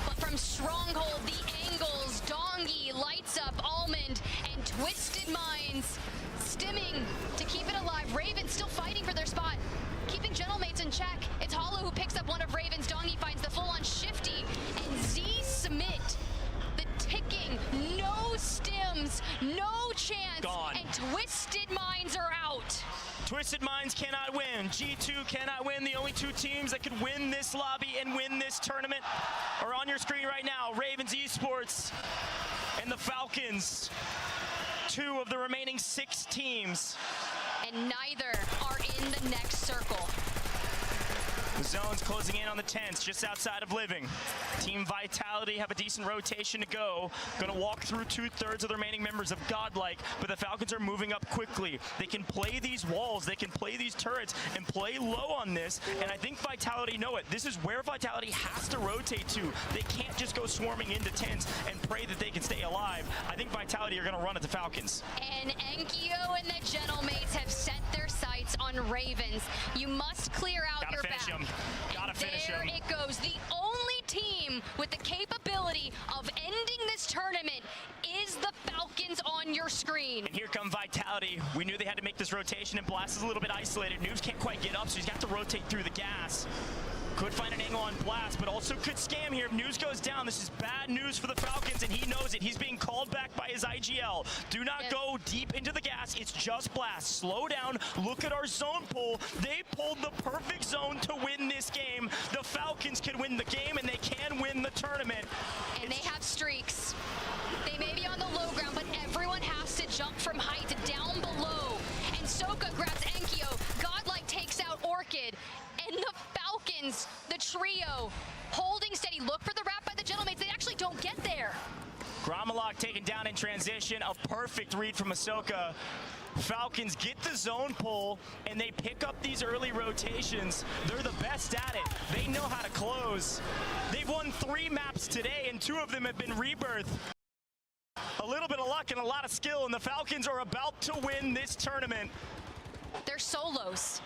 but from Stronghold, the angles, Dongi lights up Almond, and Twisted Minds stimming to keep it alive. Ravens still fighting for their spot, keeping Gentlemates in check. It's Hollow who picks up one of Ravens. Dongi finds the full-on Shifty, and Z-Smith, the ticking, no stims, no chance, gone. And Twisted Minds are out. Twisted Minds cannot win. G2 cannot win. The only 2 teams that could win this lobby and win this tournament are on your screen right now. Ravens Esports and the Falcons. 2 of the remaining 6 teams. And neither are in the next circle. The zone's closing in on the tents just outside of living. Team Vitality have a decent rotation to go. Gonna walk through 2/3 of the remaining members of Godlike, but the Falcons are moving up quickly. They can play these walls, they can play these turrets, and play low on this, and I think Vitality know it. This is where Vitality has to rotate to. They can't just go swarming into tents and pray that they can stay alive. I think Vitality are gonna run at the Falcons. And Enkyo and the Gentlemates have set their sights on Ravens. You must clear out your back. Gotta finish him. There it goes. The only team with the capability of ending this tournament is the Falcons on your screen. And here come Vitality. We knew they had to make this rotation, and Blast is a little bit isolated. Noobs can't quite get up, so he's got to rotate through the gas. Could find an angle on Blast, but also could scam here. If News goes down, this is bad news for the Falcons, and he knows it. He's being called back by his IGL. Do not go deep into the gas. It's just Blast. Slow down. Look at our zone pull. They pulled the perfect zone to win this game. The Falcons can win the game, and they can win the tournament. And they have streaks. They may be on the low ground, but everyone has to jump from height to down below. And Soka grabs Enkyo. Godlike takes out Orchid. And the Falcons, the trio, holding steady. Look for the wrap by the Gentlemates. They actually don't get there. Gromalok taken down in transition. A perfect read from Ahsoka. Falcons get the zone pull, and they pick up these early rotations. They're the best at it. They know how to close. They've won 3 maps today, and 2 of them have been Rebirth. A little bit of luck and a lot of skill, and the Falcons are about to win this tournament. They're solos.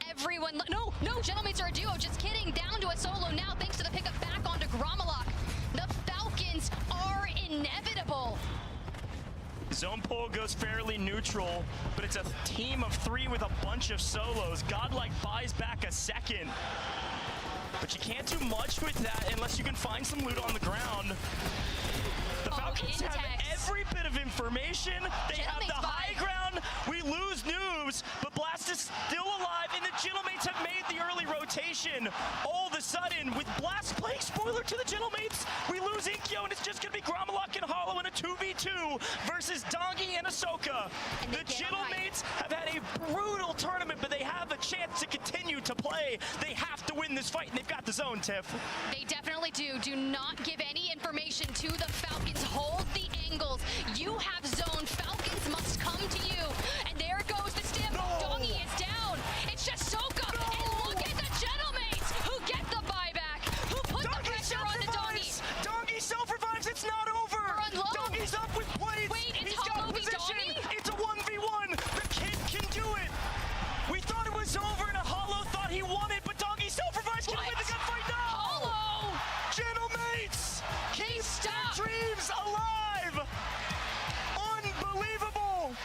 Everyone, no, Gentlemates are a duo, just kidding. Down to a solo now, thanks to the pickup back onto Gromalok. The Falcons are inevitable. Zone pull goes fairly neutral, but it's a team of 3 with a bunch of solos. Godlike buys back a second. but you can't do much with that unless you can find some loot on the ground. The Falcons have every bit of information. They have the high ground. We lose Noobs, but Blast is still alive, and the Gentlemates have made the early rotation. All of a sudden, with Blast playing spoiler to the Gentlemates, we lose Inkyo, and it's just going to be Gromalok and Hollow in a 2v2 versus Dongi and Ahsoka. The Gentlemates have had a brutal tournament, but they have a chance to continue to play. They have to win this fight, and they've got the zone, Tiff. They definitely do. Do not give any information to the Falcons. Hold the angles. You have zone. Falcons must come to you. And there goes the stiff. No. Dongi is down. It's just Ahsoka. No. And look at the Gentlemates who get the buyback. Who put the pressure on the Dongi. Dongi self-revives. It's not over. Dongi's up with plates. Wait, it's He's got position. It's a 1v1. The kid can do it. We thought it was over, and Hollow thought he won it, but Dongi self-revives. Can he win the gunfight? No. Hollow. Gentlemates. Keep their dreams alive. Unbelievable.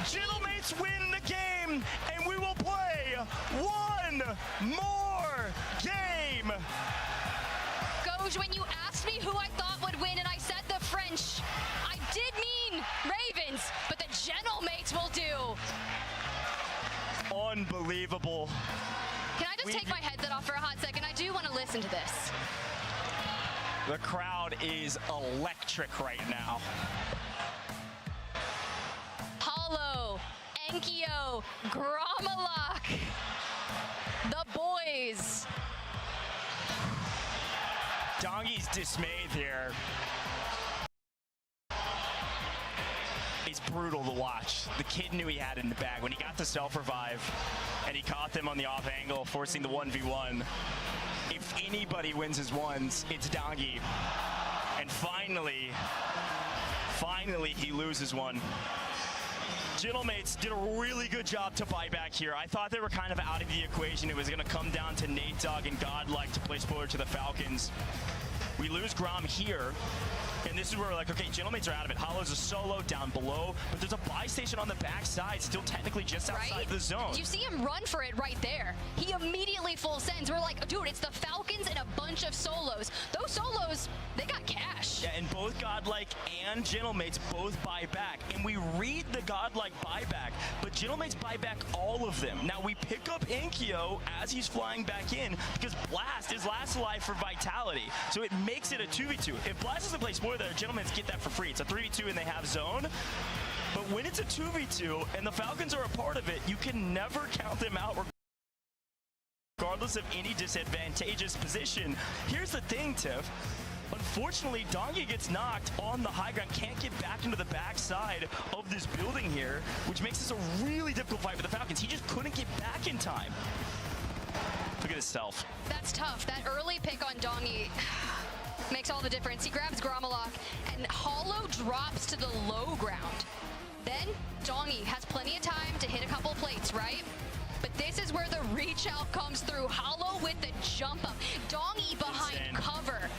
Gentlemates win the game, and we will play one more game. Goj, when you asked me who I thought would win and I said the French, I did mean Ravens, but the Gentlemates will do. Unbelievable. Can I just take my headset off for a hot second? I do want to listen to this. The crowd is electric right now. Hollow, Enkyo, Gromalok, the boys. Dongi's dismayed here. It's brutal to watch. The kid knew he had it in the bag. When he got the self-revive and he caught them on the off angle, forcing the 1v1. If anybody wins his ones, it's Dongi. And finally he loses one. Gentlemates did a really good job to buy back here. I thought they were kind of out of the equation. It was going to come down to Nate Dogg and Godlike to play spoiler to the Falcons. We lose Grom here, and this is where we're like, okay, Gentlemates are out of it. Hollow's a solo down below, but there's a buy station on the backside, still technically just outside the zone. You see him run for it right there. He immediately full sends. We're like, dude, it's the Falcons and a bunch of solos. Those solos, they got cash. Yeah, and both Godlike and Gentlemates both buy back, and we read the Godlike buyback, but Gentlemates buy back all of them. Now we pick up Inkyo as he's flying back in because Blast is last alive for Vitality, so it makes it a 2v2. If Blast doesn't play spoiler there, Gentlemates get that for free. It's a 3v2 and they have zone. But when it's a 2v2 and the Falcons are a part of it, you can never count them out regardless of any disadvantageous position. Here's the thing, Tiff. Unfortunately, Dongi gets knocked on the high ground, can't get back into the backside of this building here, which makes this a really difficult fight for the Falcons. He just couldn't get back in time. Look at his stealth. That's tough. That early pick on Dongi makes all the difference. He grabs Gromalok, and Hollow drops to the low ground. Then Dongi has plenty of time to hit a couple plates, right? But this is where the reach out comes through. Hollow with the jump up. Dongi behind cover.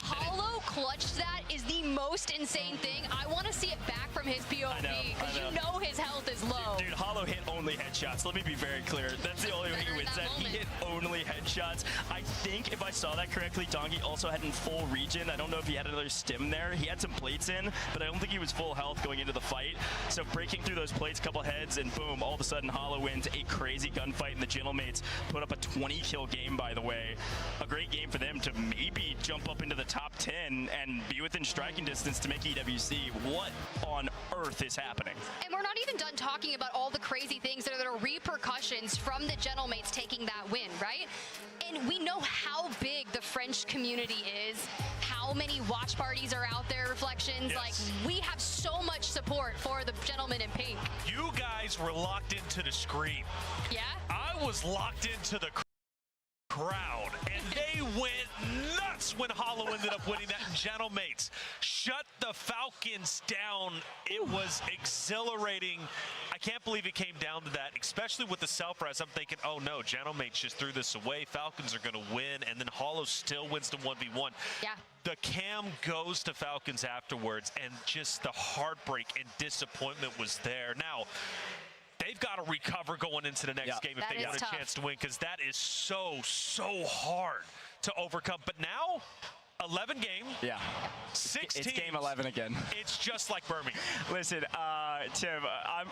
Hollow clutched that is the most insane thing. I want to see it back from his POV because you know his health is low. Dude, Hollow hit only headshots. Let me be very clear. That's the only way he wins that. He hit only headshots. I think if I saw that correctly, Dongi also had in full regen. I don't know if he had another stim there. He had some plates in, but I don't think he was full health going into the fight. So breaking through those plates, couple heads, and boom, all of a sudden Hollow wins a crazy gunfight, and the Gentlemates put up a 20-kill game, by the way. A great game for them to maybe jump up into the top 10 and be within striking distance to make EWC. What on earth is happening? And we're not even done talking about all the crazy things that are repercussions from the Gentlemates taking that win, right? And we know how big the French community is, how many watch parties are out there, Reflections. Like, we have so much support for the gentleman in pink. You guys were locked into the screen. Yeah? I was locked into the crowd, and they went nuts when Hollow ended up winning that. And Gentlemates shut the Falcons down. It was exhilarating. I can't believe it came down to that, especially with the self-res. I'm thinking, oh no, Gentlemates just threw this away. Falcons are going to win, and then Hollow still wins the 1v1. Yeah. The cam goes to Falcons afterwards, and just the heartbreak and disappointment was there. Now, they've got to recover going into the next game if That they want a tough. chance to win, because that is so hard to overcome. But now, 11 game. Yeah. 6 It's teams. game 11 again. It's just like Birmingham. Listen, Tim,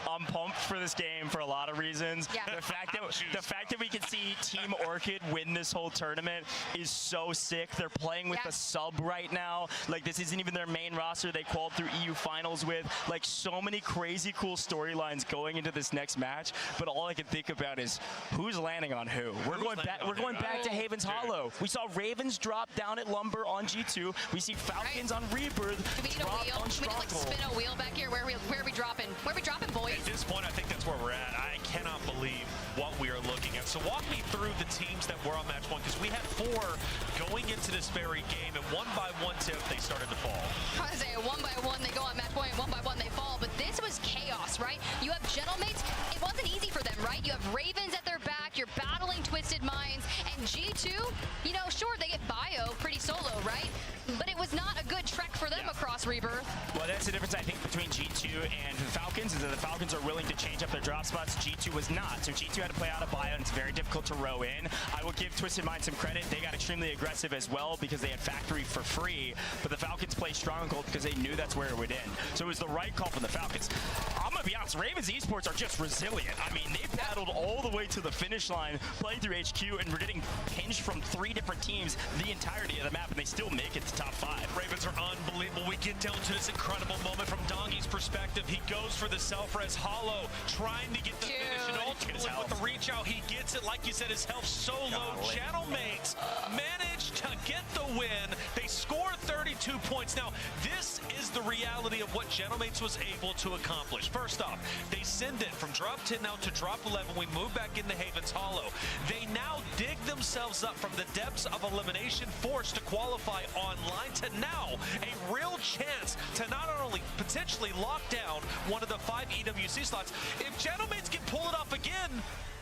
I'm pumped for this game for a lot of reasons. Yeah. The fact that we can see Team Orchid win this whole tournament is so sick. They're playing with a sub right now. Like, this isn't even their main roster they qualified through EU finals with. Like, so many crazy cool storylines going into this next match. But all I can think about is who's landing on who. We're going back to Haven's Hollow. We saw Ravens drop down at Lumber on G2. We see Falcons on Rebirth drop on Can we just like spin a wheel back here? Where are we dropping? Where are we dropping, boys? At this point, I think that's where we're at. I cannot believe what we are looking at. So walk me through the teams that were on match point, because we had 4 going into this very game, and one by one, Tiff, they started to fall. I was saying, one by one they go on match point, one by one they fall. But this was chaos, right? You have Gentlemates. It wasn't easy for them, right? You have Ravens at their back. You're battling Twisted Minds, and G2. You know, sure they get bio pretty solo, right? But it was not a good trek for them across Rebirth. Well, that's the difference, I think, between G2 and the Falcons, is that the Falcons are willing to change up their drop spots. G2 was not. So G2 had to play out of bio, and it's very difficult to row in. I will give Twisted Mind some credit. They got extremely aggressive as well because they had Factory for free, but the Falcons played Stronghold because they knew that's where it would end. So it was the right call from the Falcons. I'm going to be honest, Ravens Esports are just resilient. I mean, they battled all the way to the finish line, playing through HQ, and we're getting pinched from 3 different teams the entirety of the map, and they still make it to top 5. Ravens are unbelievable. We get down to this incredible moment from Dongy's perspective. He goes for the self-res Hollow, trying to get the finish, and ultimately with the reach out, he gets it. Like you said, his health so low. Gentlemates managed to get the win. They score 32 points. Now, this is the reality of what Gentlemates was able to accomplish. First off, they send it from drop 10 now to drop 11. We move back into Haven's Hollow. They now dig themselves up from the depths of elimination, forced to qualify online, to now a real chance to not only potentially lock down one of the 5 EWC slots. If Gentlemates can pull it off again,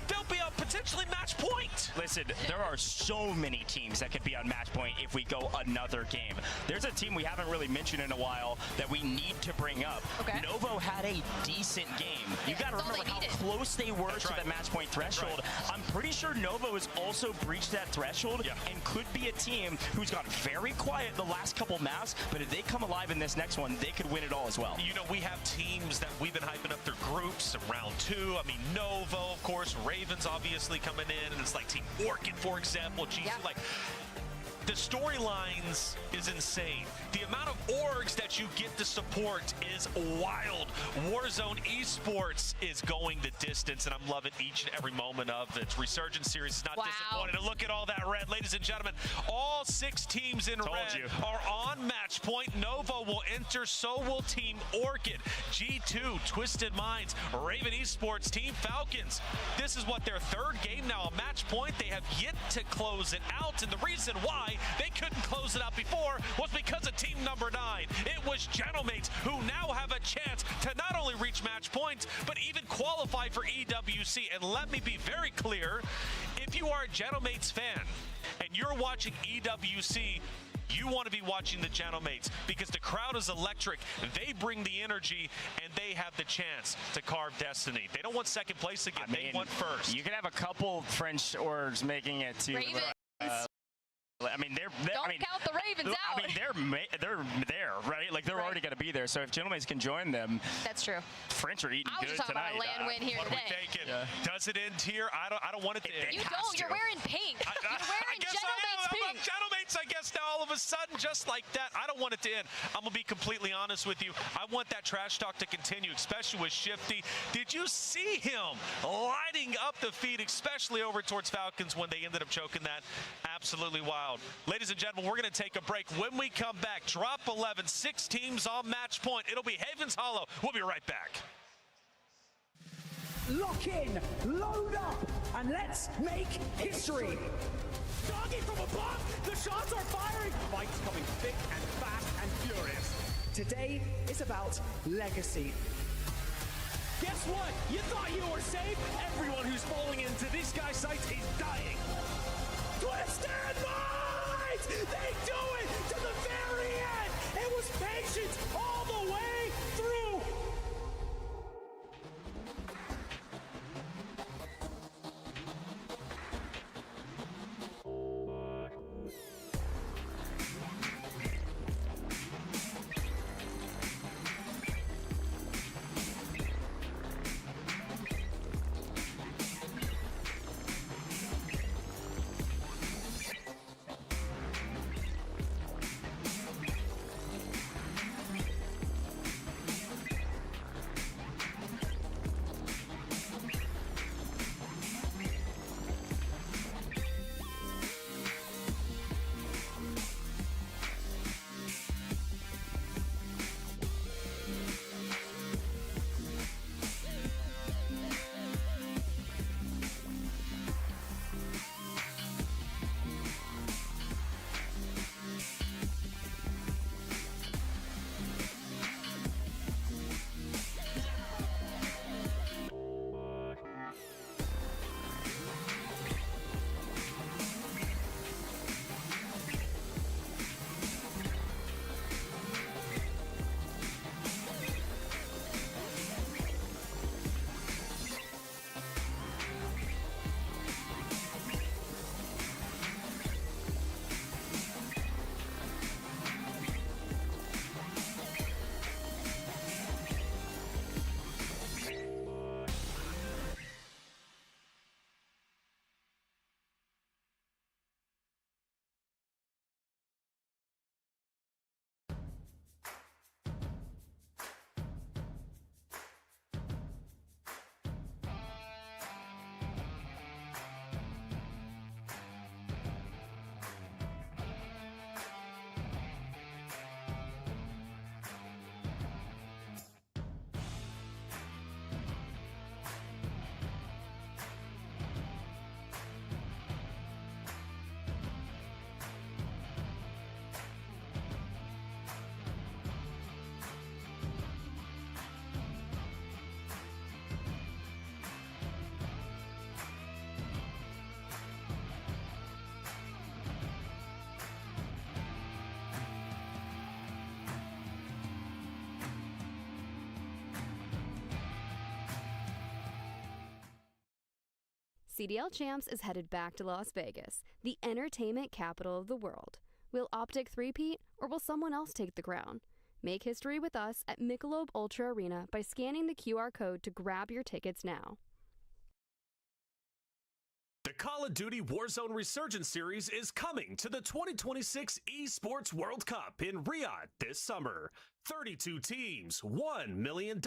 they'll be on potentially match point. Listen, there are so many teams that could be on match point if we go another game. There's a team we haven't really mentioned in a while that we need to bring up. Novo had a decent game. You got to remember how close they were to the match point threshold. I'm pretty sure Novo has also breached that threshold and could be a team who's gone very quiet the last couple maps, but if they come alive in this next one, they could win it all as well. You know, we have teams that we've been hyping up their groups in round 2. I mean, Novo, of course, Ravens obviously coming in, and it's like Team Orchid, for example. G2, like, the storylines is insane. The amount of orgs that you get to support is wild. Warzone Esports is going the distance, and I'm loving each and every moment of it. Resurgence Series is not disappointed. And look at all that red. Ladies and gentlemen, all 6 teams in red are on match point. Novo will enter, so will Team Orchid, G2, Twisted Minds, Raven Esports, Team Falcons. This is what, their 3rd game now, a match point. They have yet to close it out, and the reason why they couldn't close it out before was because of team number 9. It was Gentlemates, who now have a chance to not only reach match points, but even qualify for EWC. And let me be very clear, if you are a Gentlemates fan and you're watching EWC, you want to be watching the Gentlemates, because the crowd is electric. They bring the energy, and they have the chance to carve destiny. They don't want second place again. They want first. You can have a couple French orgs making it to I mean, Don't count the Ravens out. I mean, they're there, right? Like, they're already going to be there. So if Gentlemates can join them, that's true. French are eating I was good just talking tonight. about a land win here today. Does it end here? I don't want it to end. You don't. You're wearing pink. You're wearing Gentlemates pink. Gentlemates, I guess, now all of a sudden, just like that. I don't want it to end. I'm going to be completely honest with you. I want that trash talk to continue, especially with Shifty. Did you see him lighting up the feed, especially over towards Falcons when they ended up choking that? Absolutely wild. Ladies and gentlemen, we're going to take a break. When we come back, drop 11, 6 teams on match point. It'll be Haven's Hollow. We'll be right back. Lock in, load up, and let's make history. Doggy from above, the shots are firing. Fights coming thick and fast and furious. Today is about legacy. Guess what? You thought you were safe? Everyone who's falling into this guy's sights is dying. Twisted Minds! They do it to the very end! It was patience all the way through! CDL Champs is headed back to Las Vegas, the entertainment capital of the world. Will Optic three-peat, or will someone else take the crown? Make history with us at Michelob Ultra Arena by scanning the QR code to grab your tickets now. The Call of Duty Warzone Resurgence Series is coming to the 2026 Esports World Cup in Riyadh this summer. 32 teams, $1 million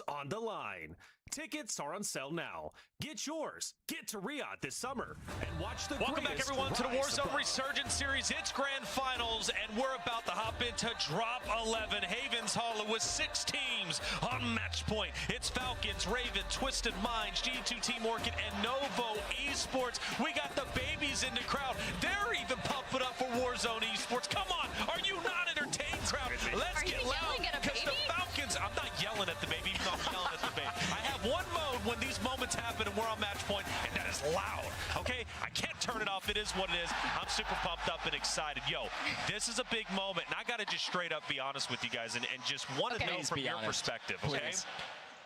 on the line. Tickets are on sale now. Get yours. Get to Riyadh this summer and watch the Welcome back, everyone, to the Warzone Resurgence Series. It's grand finals, and we're about to hop into Drop 11. Havens Hollow with 6 teams on match point. It's Falcons, Raven, Twisted Minds, G2 Team Orchid, and Novo Esports. We got the babies in the crowd. They're even pumping up for Warzone Esports. Come on, are you not entertained, crowd? Let's get loud, because the Falcons, I'm not yelling at the baby, even though I'm yelling at the baby. I have one mode when these moments happen and we're on match point, and that is loud, okay? I can't turn it off. It is what it is. I'm super pumped up and excited. Yo, this is a big moment, and I got to just straight up be honest with you guys and just want to know from your perspective, okay? Please.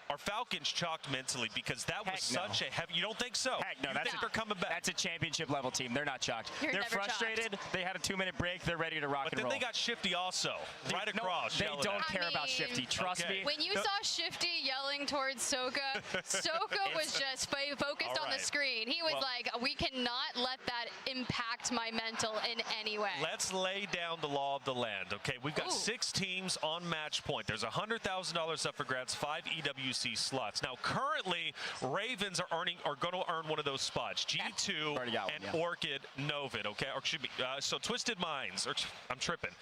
Are Falcons chalked mentally? Because that was such a heavy... You don't think so? Heck no. They're coming back. That's a championship level team. They're not chalked. They're frustrated. They had a 2-minute break. They're ready to rock and roll. But then they got Shifty also, right across. They don't care about Shifty. Trust me. When you saw Shifty yelling towards Soka, Soka was just focused on the screen. He was like, we cannot let that impact my mental in any way. Let's lay down the law of the land, okay? We've got 6 teams on match point. There's $100,000 up for grabs, 5 EWC slots. Now, currently, Ravens are going to earn one of those spots. G2 and Orchid Novid, okay? Or should be so Twisted Minds. I'm tripping.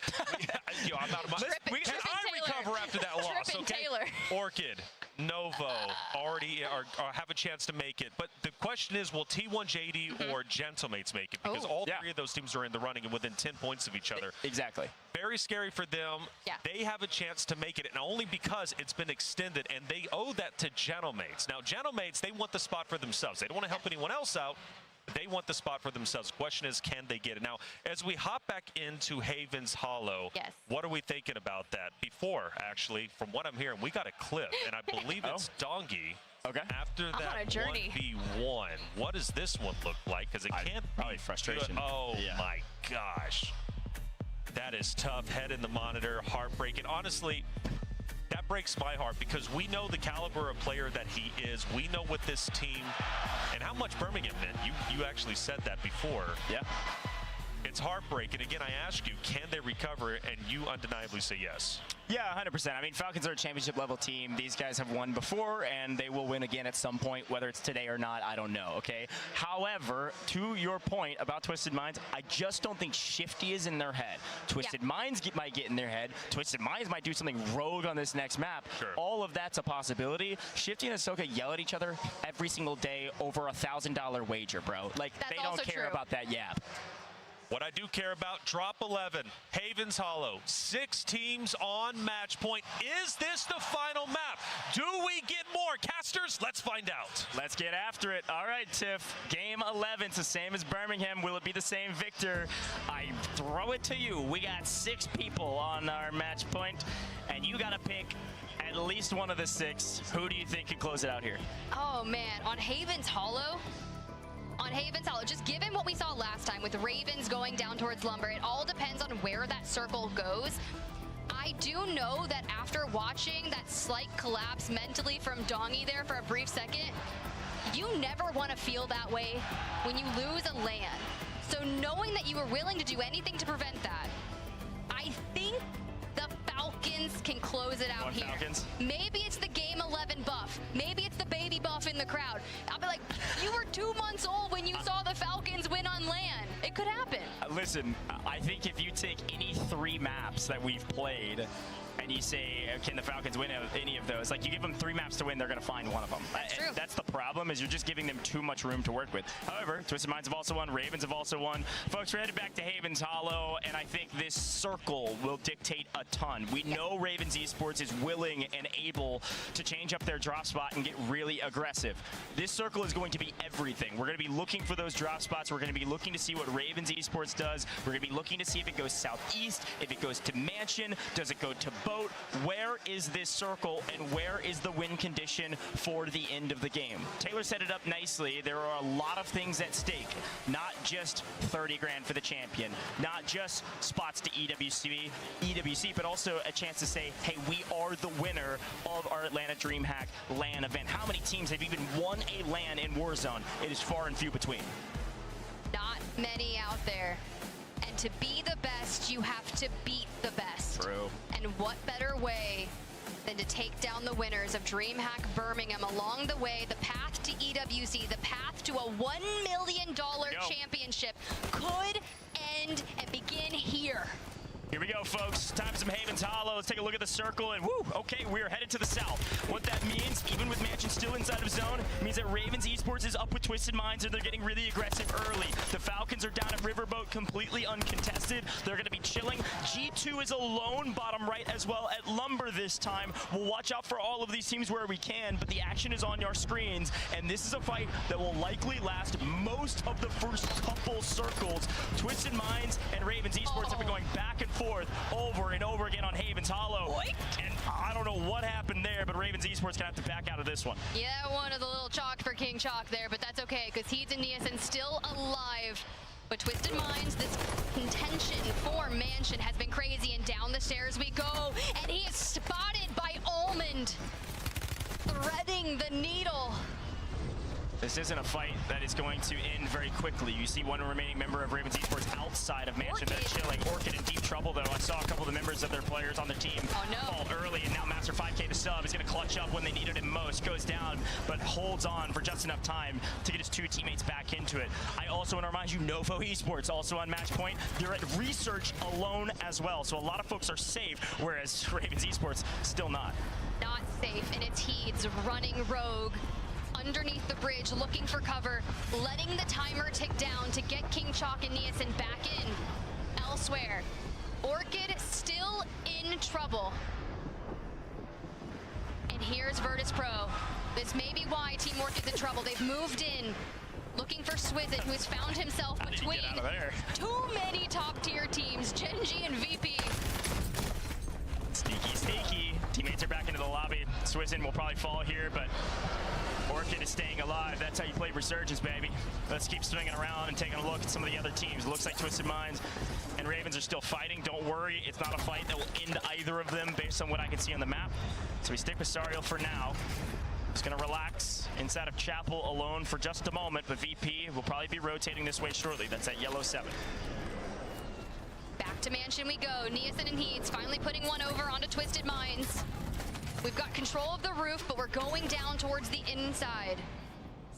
Yo, I'm out of my. Can I recover after that loss? Okay. Taylor. Orchid, Novo already have a chance to make it, but the question is, will T1JD or Gentlemates make it? Because all 3 of those teams are in the running and within 10 points of each other. Exactly. Very scary for them. They have a chance to make it, and only because it's been extended, and they owe that to Gentlemates. Now, Gentlemates, they want the spot for themselves. They don't want to help anyone else out. They want the spot for themselves. The question is, can they get it? Now, as we hop back into Havens Hollow, what are we thinking about that? Before, actually, from what I'm hearing, we got a clip, and I believe it's Dongi. Okay. After that 1v1, what does this one look like? Because it can't probably frustration. Oh my gosh. That is tough. Head in the monitor, heartbreaking. Honestly, that breaks my heart because we know the caliber of player that he is. We know what this team and how much Birmingham meant. You actually said that before. Yeah. It's heartbreaking. Again, I ask you, can they recover? And you undeniably say yes. Yeah, 100%. I mean, Falcons are a championship level team. These guys have won before, and they will win again at some point. Whether it's today or not, I don't know, okay? However, to your point about Twisted Minds, I just don't think Shifty is in their head. Twisted Minds might get in their head. Twisted Minds might do something rogue on this next map. All of that's a possibility. Shifty and Ahsoka yell at each other every single day over $1,000 wager, bro. Like, they don't care about that yap. What I do care about, Drop 11, Havens Hollow, 6 teams on match point. Is this the final map? Do we get more? Casters, let's find out. Let's get after it. All right, Tiff, game 11, it's the same as Birmingham. Will it be the same victor? I throw it to you. We got 6 people on our match point, and you got to pick at least one of the 6. Who do you think can close it out here? Oh, man, on Havens Hollow, just given what we saw last time with the Ravens going down towards Lumber, it all depends on where that circle goes. I do know that after watching that slight collapse mentally from Dongi there for a brief second, you never want to feel that way when you lose a LAN. So knowing that you were willing to do anything to prevent that, I think the Falcons can close it out here. Falcons. Maybe it's the game 11 buff. Maybe it's the baby buff in the crowd. I'll be like, you were 2 months old when you saw the Falcons win on LAN. It could happen. Listen, I think if you take any 3 maps that we've played and you say, can the Falcons win any of those? Like, you give them 3 maps to win, they're going to find one of them. That's true. That's the problem, is you're just giving them too much room to work with. However, Twisted Minds have also won. Ravens have also won. Folks, we're headed back to Havens Hollow, and I think this circle will dictate a ton. We know Ravens Esports is willing and able to change up their drop spot and get really aggressive. This circle is going to be everything. We're going to be looking for those drop spots. We're going to be looking to see what Ravens Esports does. We're going to be looking to see if it goes southeast, if it goes to Mansion, does it go to boat. Where is this circle and where is the win condition for the end of the game? Taylor set it up nicely. There are a lot of things at stake. Not just 30 grand for the champion, not just spots to EWC, but also a chance to say, hey, we are the winner of our Atlanta DreamHack LAN event. How many teams have even won a LAN in Warzone? It is far and few between. Not many out there. And to be the best, you have to beat the best. True. And what better way than to take down the winners of DreamHack Birmingham along the way, the path to EWC, the path to a $1 million championship could end and begin here. Here we go, folks. Time for some Havens Hollow. Let's take a look at the circle, and woo, okay, we're headed to the south. What that means, even with Mansion still inside of zone, means that Ravens Esports is up with Twisted Minds, and they're getting really aggressive early. The Falcons are down at Riverboat, completely uncontested. They're going to be chilling. G2 is alone, bottom right as well at Lumber this time. We'll watch out for all of these teams where we can, but the action is on your screens, and this is a fight that will likely last most of the first couple circles. Twisted Minds and Ravens Esports have been going back and forth over and over again on Havens Hollow. And I don't know what happened there, but Ravens Esports gonna have to back out of this one. Yeah, one of the little chalk for King Chalk there, but that's okay, because Heeds and Niasen still alive. But Twisted Minds, this contention for Mansion has been crazy, and down the stairs we go, and he is spotted by Almond, threading the needle. This isn't a fight that is going to end very quickly. You see one remaining member of Ravens Esports outside of Mansion that's chilling. Orchid in deep trouble, though. I saw a couple of the members of their players on their team fall early, and now Master 5K, the sub, is going to clutch up when they needed him most. Goes down, but holds on for just enough time to get his two teammates back into it. I also want to remind you, Novo Esports also on match point. They're at research alone as well, so a lot of folks are safe, whereas Ravens Esports still not. Not safe, and it's Heeds running rogue underneath the bridge, looking for cover, letting the timer tick down to get King Chalk and Niasen back in. Elsewhere, Orchid still in trouble. And here's Virtus Pro. This may be why Team Orchid's in trouble. They've moved in, looking for Swizzit, who has found himself between too many top-tier teams, Genji and VP. Sneaky, sneaky. Teammates are back into the lobby. Swizzin will probably fall here, but Orchid is staying alive. That's how you play Resurgence, baby. Let's keep swinging around and taking a look at some of the other teams. It looks like Twisted Minds and Ravens are still fighting. Don't worry, it's not a fight that will end either of them based on what I can see on the map. So we stick with Sariel for now. He's gonna relax inside of Chapel alone for just a moment, but VP will probably be rotating this way shortly. That's at yellow 7. Back to Mansion we go. Niasen and Heeds finally putting one over onto Twisted Minds. We've got control of the roof, but we're going down towards the inside.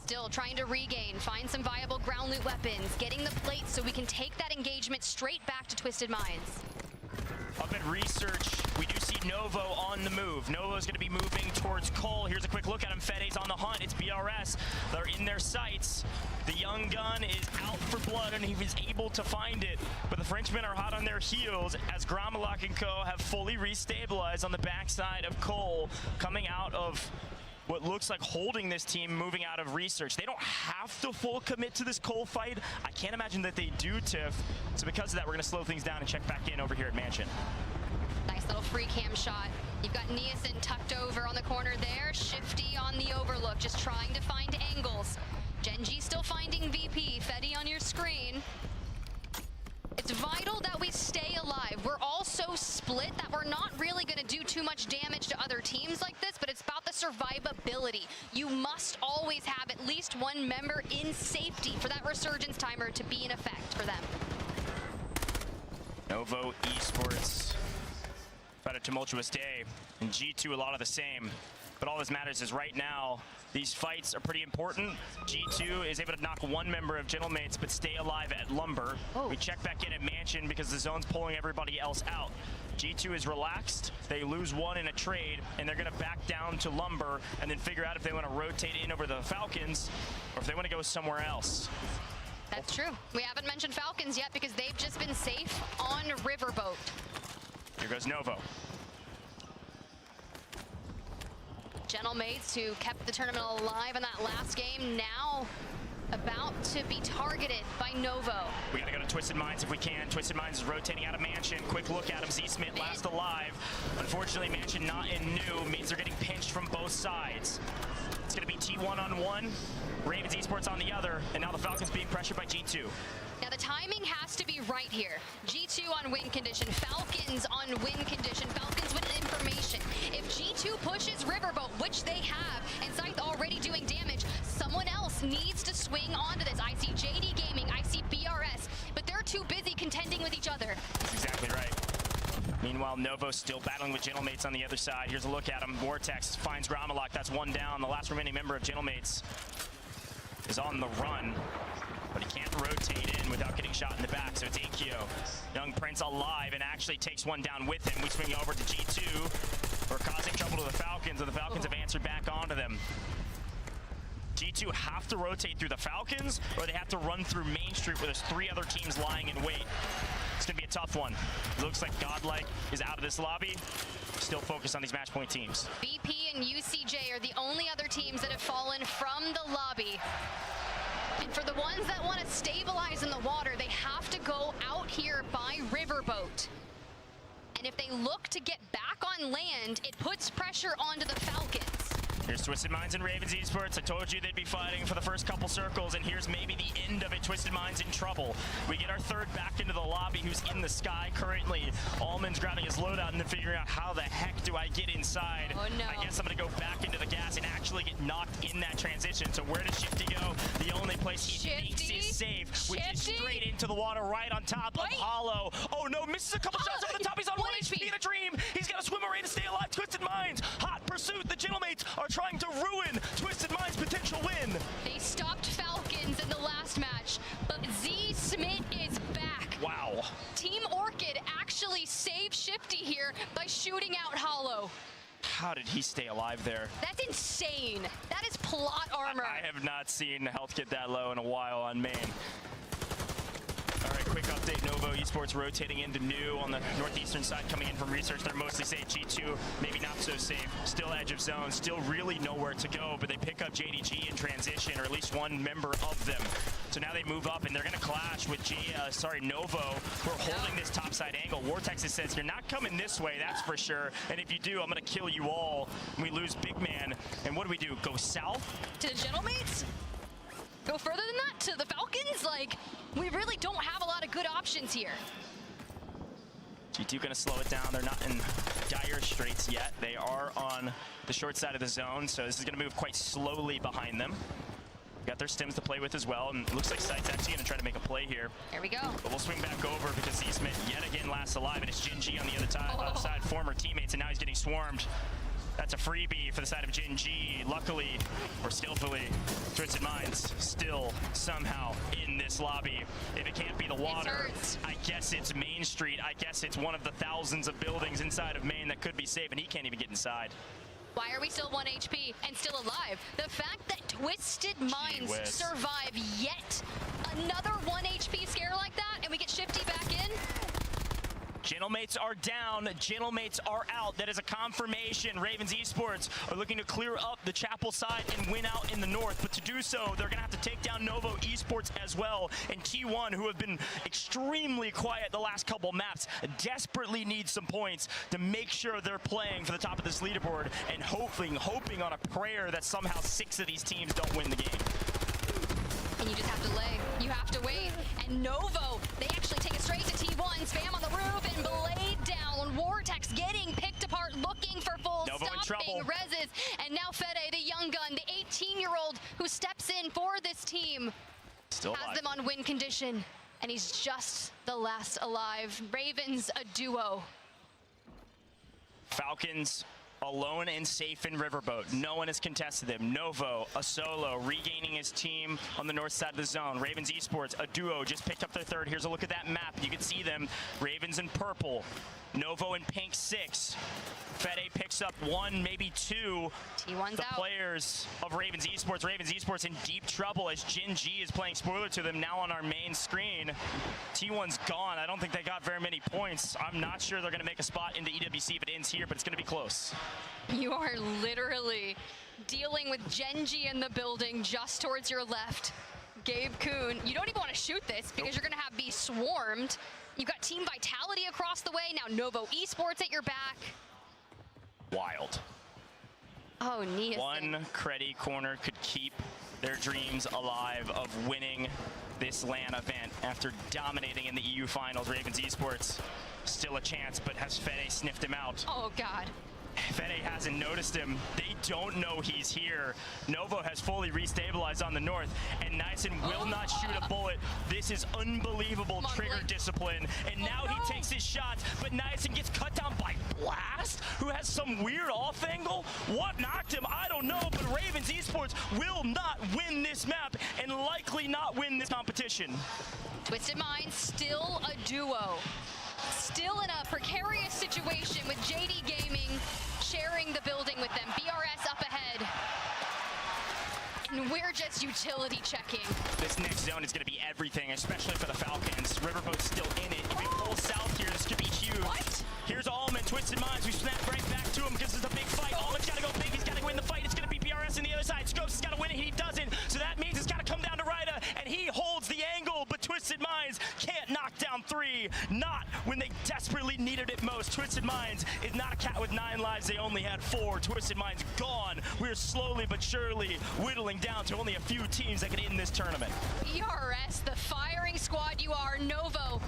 Still trying to regain, find some viable ground loot weapons, getting the plates so we can take that engagement straight back to Twisted Minds. Up at research, we do see Novo on the move. Novo's going to be moving towards Cole. Here's a quick look at him. Fede's on the hunt. It's BRS. They're in their sights. The young gun is out for blood, and he was able to find it. But the Frenchmen are hot on their heels as Gromelach and co. have fully restabilized on the backside of Cole, coming out of what looks like holding this team, moving out of research. They don't have to full commit to this Cole fight. I can't imagine that they do, Tiff. So because of that, we're going to slow things down and check back in over here at Mansion. Nice little free cam shot. You've got Niasen tucked over on the corner there. Shifty on the overlook, just trying to find angles. Genji still finding VP. Fede on your screen. It's vital that we stay alive. We're all so split that we're not really going to do too much damage to other teams like this, but it's about the survivability. You must always have at least one member in safety for that resurgence timer to be in effect for them. Novo Esports had a tumultuous day, and G2 a lot of the same. But all this matters is right now, these fights are pretty important. G2 is able to knock one member of Gentlemates, but stay alive at Lumber. We check back in at Mansion because the zone's pulling everybody else out. G2 is relaxed. They lose one in a trade, and they're going to back down to Lumber and then figure out if they want to rotate in over the Falcons or if they want to go somewhere else. That's true. We haven't mentioned Falcons yet because they've just been safe on Riverboat. Here goes Novo. Gentlemates, who kept the tournament alive in that last game, now about to be targeted by Novo. We gotta go to Twisted Minds if we can. Twisted Minds is rotating out of Mansion. Quick look at him. Z-Smith last alive. Unfortunately, Mansion not in new means they're getting pinched from both sides. It's gonna be T1 on one, Ravens Esports on the other, and now the Falcons being pressured by G2. Now the timing has to be right here. G2 on win condition, Falcons on win condition, Falcons with information. If G2 pushes Riverboat, which they have, and Scythe already doing damage, someone else needs to swing onto this. I see JD Gaming, I see BRS, but they're too busy contending with each other. That's exactly right. Meanwhile, Novo still battling with Gentlemates on the other side. Here's a look at him. Vortex finds Gromalok. That's one down. The last remaining member of Gentlemates is on the run, but he can't rotate in without getting shot in the back, so it's Akio. Young Prince alive and actually takes one down with him. We swing over to G2. We're causing trouble to the Falcons, and the Falcons have answered back onto them. G2 have to rotate through the Falcons, or they have to run through Main Street where there's 3 other teams lying in wait. It's going to be a tough one. It looks like Godlike is out of this lobby. Still focused on these match point teams. BP and UCJ are the only other teams that have fallen from the lobby. And for the ones that want to stabilize in the water, they have to go out here by Riverboat. And if they look to get back on land, it puts pressure onto the Falcons. Here's Twisted Minds and Ravens Esports. I told you they'd be fighting for the first couple circles, and here's maybe the end of it. Twisted Minds in trouble. We get our third back into the lobby, who's in the sky currently. Allman's grabbing his loadout and then figuring out how the heck do I get inside. Oh, no. I guess I'm going to go back into the gas and actually get knocked in that transition. So where does Shifty go? The only place he thinks is safe, which is straight into the water right on top of Hollow. Oh no, misses a couple shots over the top. He's on 1 HP in a dream. He's got to swim away to stay alive. Twisted Minds, hot pursuit. The Gentlemates are trying to ruin Twisted Minds' potential win. They stopped Falcons in the last match, but Z-Smith is back. Wow. Team Orchid actually saved Shifty here by shooting out Hollow. How did he stay alive there? That's insane. That is plot armor. I have not seen health get that low in a while on main. All right, quick update. Novo Esports rotating into new on the northeastern side, coming in from research. They're mostly safe. G2, maybe not so safe. Still edge of zone, still really nowhere to go, but they pick up JDG in transition, or at least one member of them. So now they move up, and they're going to clash with Novo, who are holding this topside angle. Vortex says, you're not coming this way, that's for sure. And if you do, I'm going to kill you all. And we lose Big Man. And what do we do? Go south? To the Gentlemates? Go further than that? To the Falcons? Like, we really don't have a lot of good options here. G2 going to slow it down. They're not in dire straits yet. They are on the short side of the zone, so this is going to move quite slowly behind them. Got their stims to play with as well, and it looks like Scythe's actually going to try to make a play here. There we go. But we'll swing back over because Z-Smith yet again lasts alive, and it's Jin G on the other side, former teammates, and now he's getting swarmed. That's a freebie for the side of Jin G. Luckily, or skillfully, Twisted Minds still somehow in this lobby. If it can't be the water, I guess it's Main Street. I guess it's one of the thousands of buildings inside of Main that could be safe, and he can't even get inside. Why are we still 1 HP and still alive? The fact that Twisted Minds survive yet another 1 HP scare like that, and we get Shifty back in? Gentlemates are down, Gentlemates are out. That is a confirmation. Ravens Esports are looking to clear up the Chapel side and win out in the north, but to do so, they're gonna have to take down Novo Esports as well. And T1, who have been extremely quiet the last couple maps, desperately need some points to make sure they're playing for the top of this leaderboard and hoping on a prayer that somehow 6 of these teams don't win the game. And you just have to lay. You have to wait. And Novo, they actually take it straight to T1. Spam on the roof and blade down. Vortex getting picked apart, looking for full Novo stopping reses. And now Fede, the young gun, the 18-year-old who steps in for this team, still has alive. them on win condition. And he's just the last alive. Ravens, a duo. Falcons alone and safe in Riverboat. No one has contested them. Novo, a solo, regaining his team on the north side of the zone. Ravens Esports, a duo, just picked up their third. Here's a look at that map. You can see them. Ravens in purple. Novo in pink 6. Fede picks up 1, maybe 2. T1's the out. Players of Ravens Esports. Ravens Esports in deep trouble as Jin G is playing spoiler to them now on our main screen. T1's gone. I don't think they got very many points. I'm not sure they're going to make a spot into EWC if it ends here, but it's going to be close. You are literally dealing with Genji in the building just towards your left. Gabe Kuhn. You don't even want to shoot this because you're going to be swarmed. You've got Team Vitality across the way. Now Novo Esports at your back. Wild. Oh, Nia. One Creddy corner could keep their dreams alive of winning this LAN event after dominating in the EU finals. Ravens Esports still a chance, but has Fede sniffed him out? Oh, God. Fede hasn't noticed him. They don't know he's here. Novo has fully restabilized on the north, and Nyson will not shoot a bullet. This is unbelievable trigger discipline, and now he takes his shots, but Nyson gets cut down by Blast, who has some weird off angle. What knocked him? I don't know, but Ravens Esports will not win this map and likely not win this competition. Twisted Minds still a duo. Still in a precarious situation with JD Gaming sharing the building with them. BRS up ahead. And we're just utility checking. This next zone is going to be everything, especially for the Falcons. Riverboat's still in it. If we pull south here, this could be huge. What? Here's Allman, Twisted Minds. We snap right back to him because it's a big fight. Allman's got to go big. He's got to win the fight. It's going to be BRS on the other side. Scopes has got to win it. He doesn't. So that means it's got to come down to Ryda, and he holds the angle. But Twisted Minds can't knock down 3. Not when they desperately needed it most. Twisted Minds is not a cat with 9 lives. They only had 4. Twisted Minds gone. We're slowly but surely whittling down to only a few teams that can end this tournament. BRS, the firing squad you are. Novo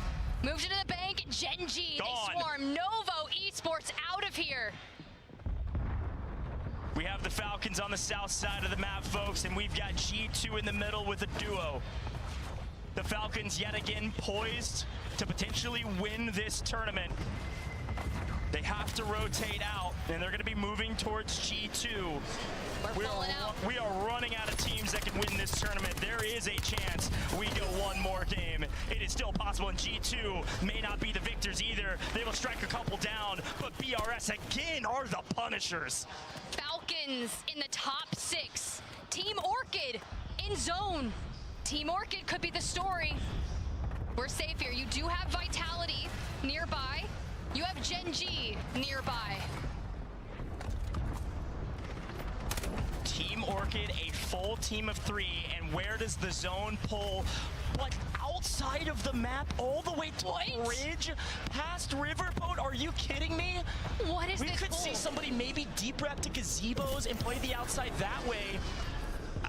moved into the bank. Genji, they swarm. Novo Esports out of here. We have the Falcons on the south side of the map, folks, and we've got G2 in the middle with a duo. The Falcons yet again poised to potentially win this tournament. They have to rotate out, and they're going to be moving towards G2. We are running out of teams that can win this tournament. There is a chance we go one more game. It is still possible, and G2 may not be the victors either. They will strike a couple down, but BRS again are the punishers. Falcons in the top 6. Team Orchid in zone. Team Orchid could be the story. We're safe here. You do have Vitality nearby. You have Genji nearby. Team Orchid, a full team of 3, and where does the zone pull? But outside of the map, all the way to the bridge, past Riverboat. Are you kidding me? What is this? We could see somebody maybe deep rep to gazebos and play the outside that way.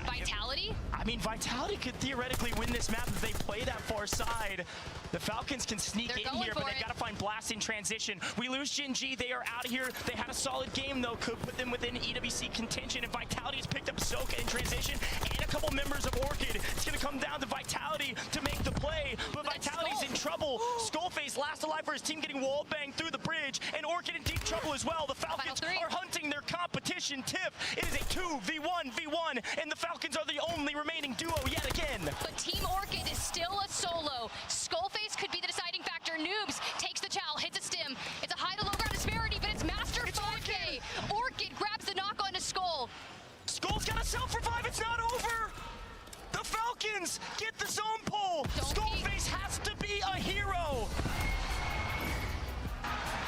Vitality? I mean, Vitality could theoretically win this map if they play that far side. The Falcons can sneak in here, but they've got to find Blast in transition. We lose Genji. They are out of here. They had a solid game, though. Could put them within EWC contention. And Vitality has picked up Soka in transition and a couple members of Orchid. It's going to come down to Vitality to make the play, but Vitality's in trouble. Skullface last alive for his team, getting wall banged through the bridge, and Orchid in deep trouble as well. The Falcons are hunting their competition. Tiff, it is a 2v1v1, and the Falcons are the only remaining duo yet again. But Team Orchid is still a solo. Skullface could be the deciding factor. Noobs takes the chow, hits a stim. It's a high to low ground disparity, but it's Master 5K. Orchid grabs the knock onto Skull. Skull's got a self-revive. It's not over. The Falcons get the zone pull. Skullface has to be a hero.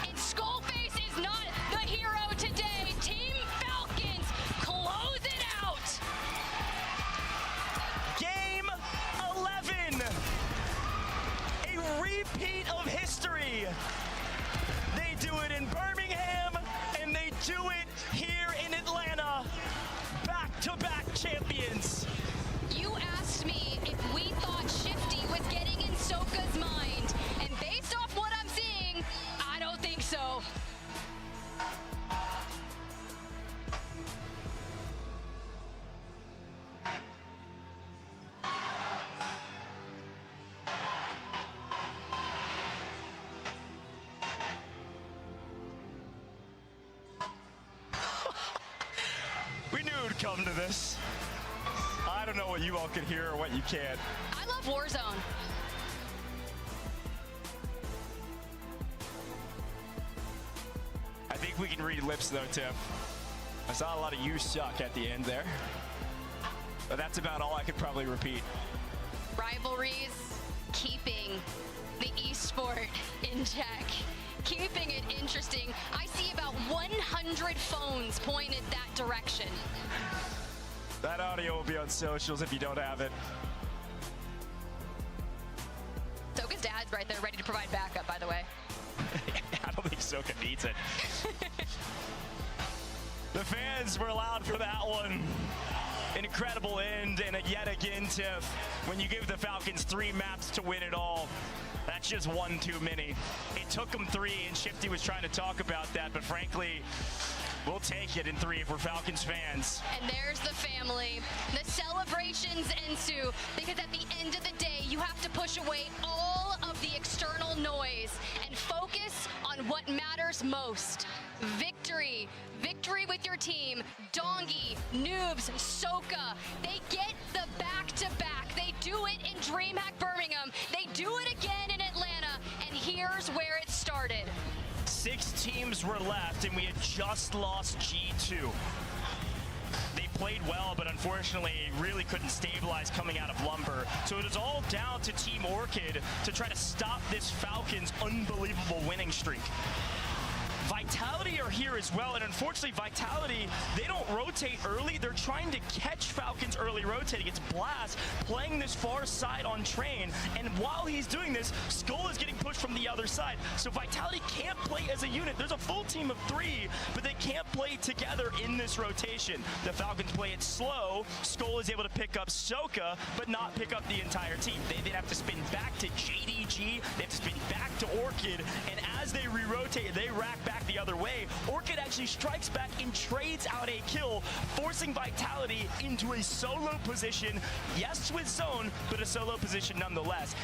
And Skullface is not the hero today. Team Falcons close it out. Game 11. A repeat of history. They do it in Birmingham, and they do it here in Atlanta. Back-to-back champions. You asked me if we thought Shifty was getting in Soka's mind, and based off what I'm seeing, I don't think so. We knew it would come to this. I don't know what you all can hear or what you can't. I love Warzone. I think we can read lips though, Tiff. I saw a lot of "you suck" at the end there. But that's about all I could probably repeat. Rivalries, keeping the esport in check, keeping it interesting. I see about 100 phones pointed that direction. That audio will be on socials if you don't have it. there ready to provide backup, by the way. I don't think Soka needs it. The fans were loud for that one. An incredible end, and yet again, Tiff, when you give the Falcons 3 maps to win it all, that's just one too many. It took them 3, and Shifty was trying to talk about that, but frankly, we'll take it in 3 if we're Falcons fans. And there's the family. The celebrations ensue because at the end of the day, you have to push away all of the external noise and focus on what matters most. Victory. Victory with your team. Dongi, Noobs, Soka. They get the back-to-back. They do it in DreamHack Birmingham. They do it again in Atlanta. And here's where it started. 6 teams were left, and we had just lost G2. They played well, but unfortunately really couldn't stabilize coming out of Lumber. So it was all down to Team Orchid to try to stop this Falcons' unbelievable winning streak. Vitality are here as well, and unfortunately Vitality, they don't rotate early. They're trying to catch Falcons early rotating. It's Blast playing this far side on Train, and while he's doing this, Skull is getting pushed from the other side. So Vitality can't play as a unit. There's a full team of 3, but they can't play together in this rotation. The Falcons play it slow. Skull is able to pick up Soka, but not pick up the entire team. They then have to spin back to JDG. They have to spin back to Orchid, and as they re-rotate, they rack back the other way. Orchid actually strikes back and trades out a kill, forcing Vitality into a solo position. Yes, with zone, but a solo position nonetheless.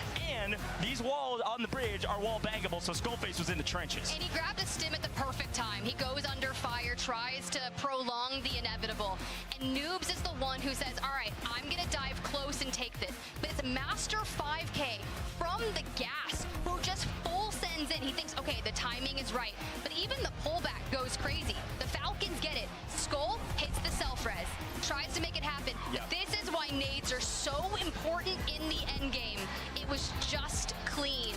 And these walls on the bridge are wall bangable, so Skullface was in the trenches. And he grabbed a stim at the perfect time. He goes under fire, tries to prolong the inevitable. And Noobs is the one who says, all right, I'm going to dive close and take this. But it's Master 5K from the gas who just full sends in. He thinks, okay, the timing is right. But even the pullback goes crazy. The Falcons get it. Skull hits the self-res, tries to make it happen. Yep. This is why nades are so important in the end game. It was just clean.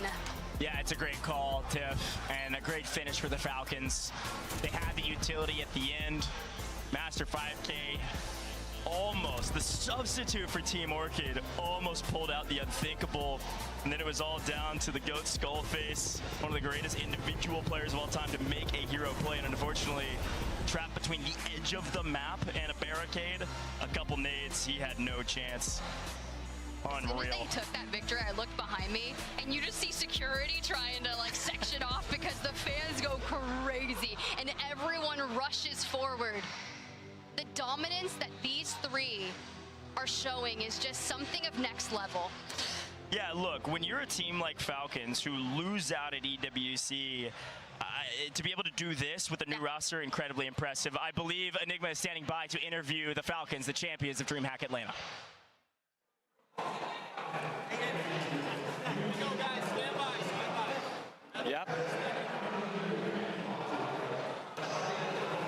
Yeah, it's a great call, Tiff, and a great finish for the Falcons. They had the utility at the end. Master 5K almost, the substitute for Team Orchid, almost pulled out the unthinkable. And then it was all down to the GOAT Skullface, one of the greatest individual players of all time to make a hero play. And unfortunately, trapped between the edge of the map and a barricade, a couple nades, he had no chance. Unreal. When they took that victory, I looked behind me, and you just see security trying to like section off because the fans go crazy, and everyone rushes forward. The dominance that these 3 are showing is just something of next level. Yeah, look, when you're a team like Falcons who lose out at EWC, to be able to do this with a new roster, incredibly impressive. I believe Enigma is standing by to interview the Falcons, the champions of DreamHack Atlanta. Yep.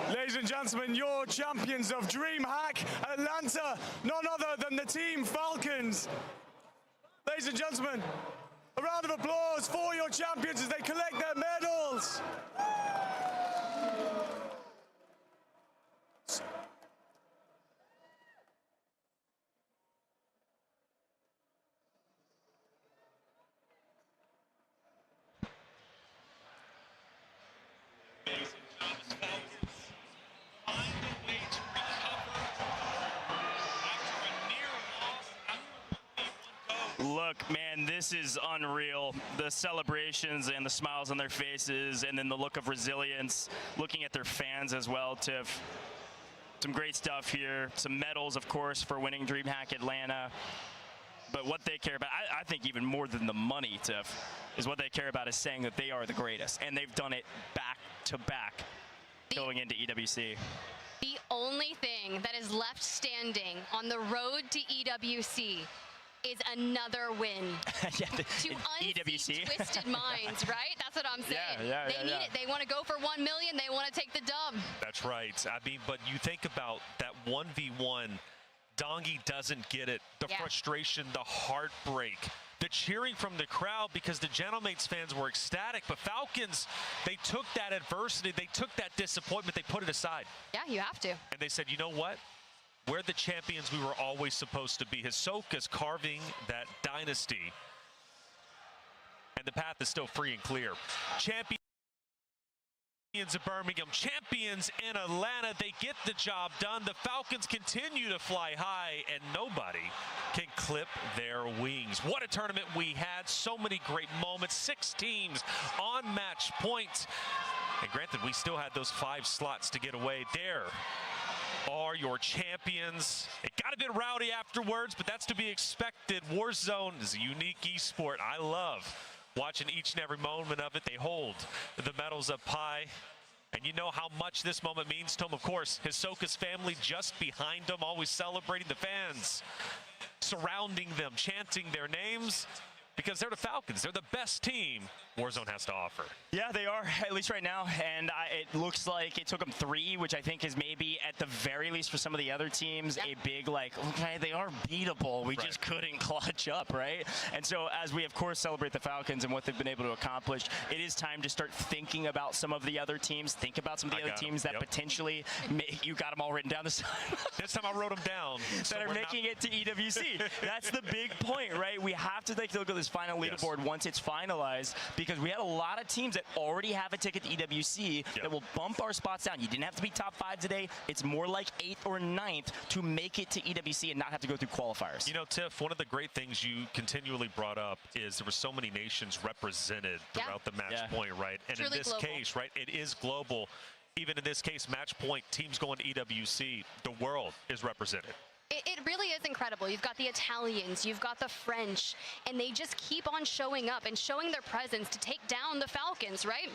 Ladies and gentlemen, your champions of DreamHack Atlanta, none other than the Team Falcons. Ladies and gentlemen, a round of applause for your champions as they collect their medals. Look, man, this is unreal. The celebrations and the smiles on their faces, and then the look of resilience, looking at their fans as well, Tiff. Some great stuff here. Some medals, of course, for winning DreamHack Atlanta. But what they care about, I think even more than the money, Tiff, is what they care about is saying that they are the greatest. And they've done it back to back going into EWC. The only thing that is left standing on the road to EWC is another win. Yeah, to unseat Twisted Minds, right? That's what I'm saying. Yeah, they need it. They want to go for 1 million. They want to take the dub. That's right. I mean, but you think about that 1v1, Dongi doesn't get it. The frustration, the heartbreak, the cheering from the crowd because the Gentlemates fans were ecstatic. But Falcons, they took that adversity, they took that disappointment, they put it aside. Yeah, you have to. And they said, you know what? We're the champions we were always supposed to be. Hisoka's carving that dynasty. And and the path is still free and clear. Champions of Birmingham, champions in Atlanta, they get the job done. The Falcons continue to fly high, and nobody can clip their wings. What a tournament we had. So many great moments. 6 teams on match point. And granted, we still had those 5 slots to get away. There are your champions. It got a bit rowdy afterwards, but that's to be expected. Warzone is a unique esport. I love watching each and every moment of it. They hold the medals up high. And you know how much this moment means to him. Of course, Hisoka's family just behind him, always celebrating the fans, surrounding them, chanting their names, because they're the Falcons. They're the best team Warzone has to offer. Yeah, they are, at least right now. And it looks like it took them 3, which I think is maybe, at the very least for some of the other teams, a big, like, okay, they are beatable. We just couldn't clutch up, right? And so as we, of course, celebrate the Falcons and what they've been able to accomplish, it is time to start thinking about some of the other teams. Think about some of the other teams that potentially, you got them all written down this time. This time I wrote them down. That are making it to EWC. That's the big point, right? We have to take a look at this final leaderboard once it's finalized, because we had a lot of teams that already have a ticket to EWC that will bump our spots down. You didn't have to be top 5 today. It's more like 8th or 9th to make it to EWC and not have to go through qualifiers. You know, Tiff, one of the great things you continually brought up is there were so many nations represented throughout the match point, right? And in this case, right, it is global. Even in this case, match point, teams going to EWC, the world is represented. It really is incredible. You've got the Italians, you've got the French, and they just keep on showing up and showing their presence to take down the Falcons, right?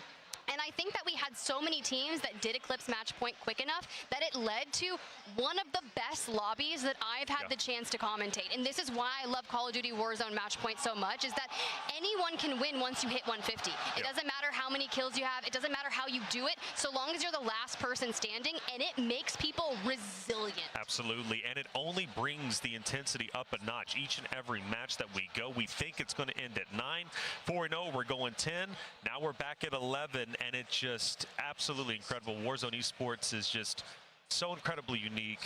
And I think that we had so many teams that did eclipse match point quick enough that it led to one of the best lobbies that I've had the chance to commentate. And this is why I love Call of Duty Warzone match point so much, is that anyone can win once you hit 150. It doesn't matter how many kills you have. It doesn't matter how you do it, so long as you're the last person standing, and it makes people resilient. Absolutely, and it only brings the intensity up a notch each and every match that we go. We think it's going to end at 9. 4-0, we're going 10. Now we're back at 11. And it's just absolutely incredible. Warzone Esports is just so incredibly unique.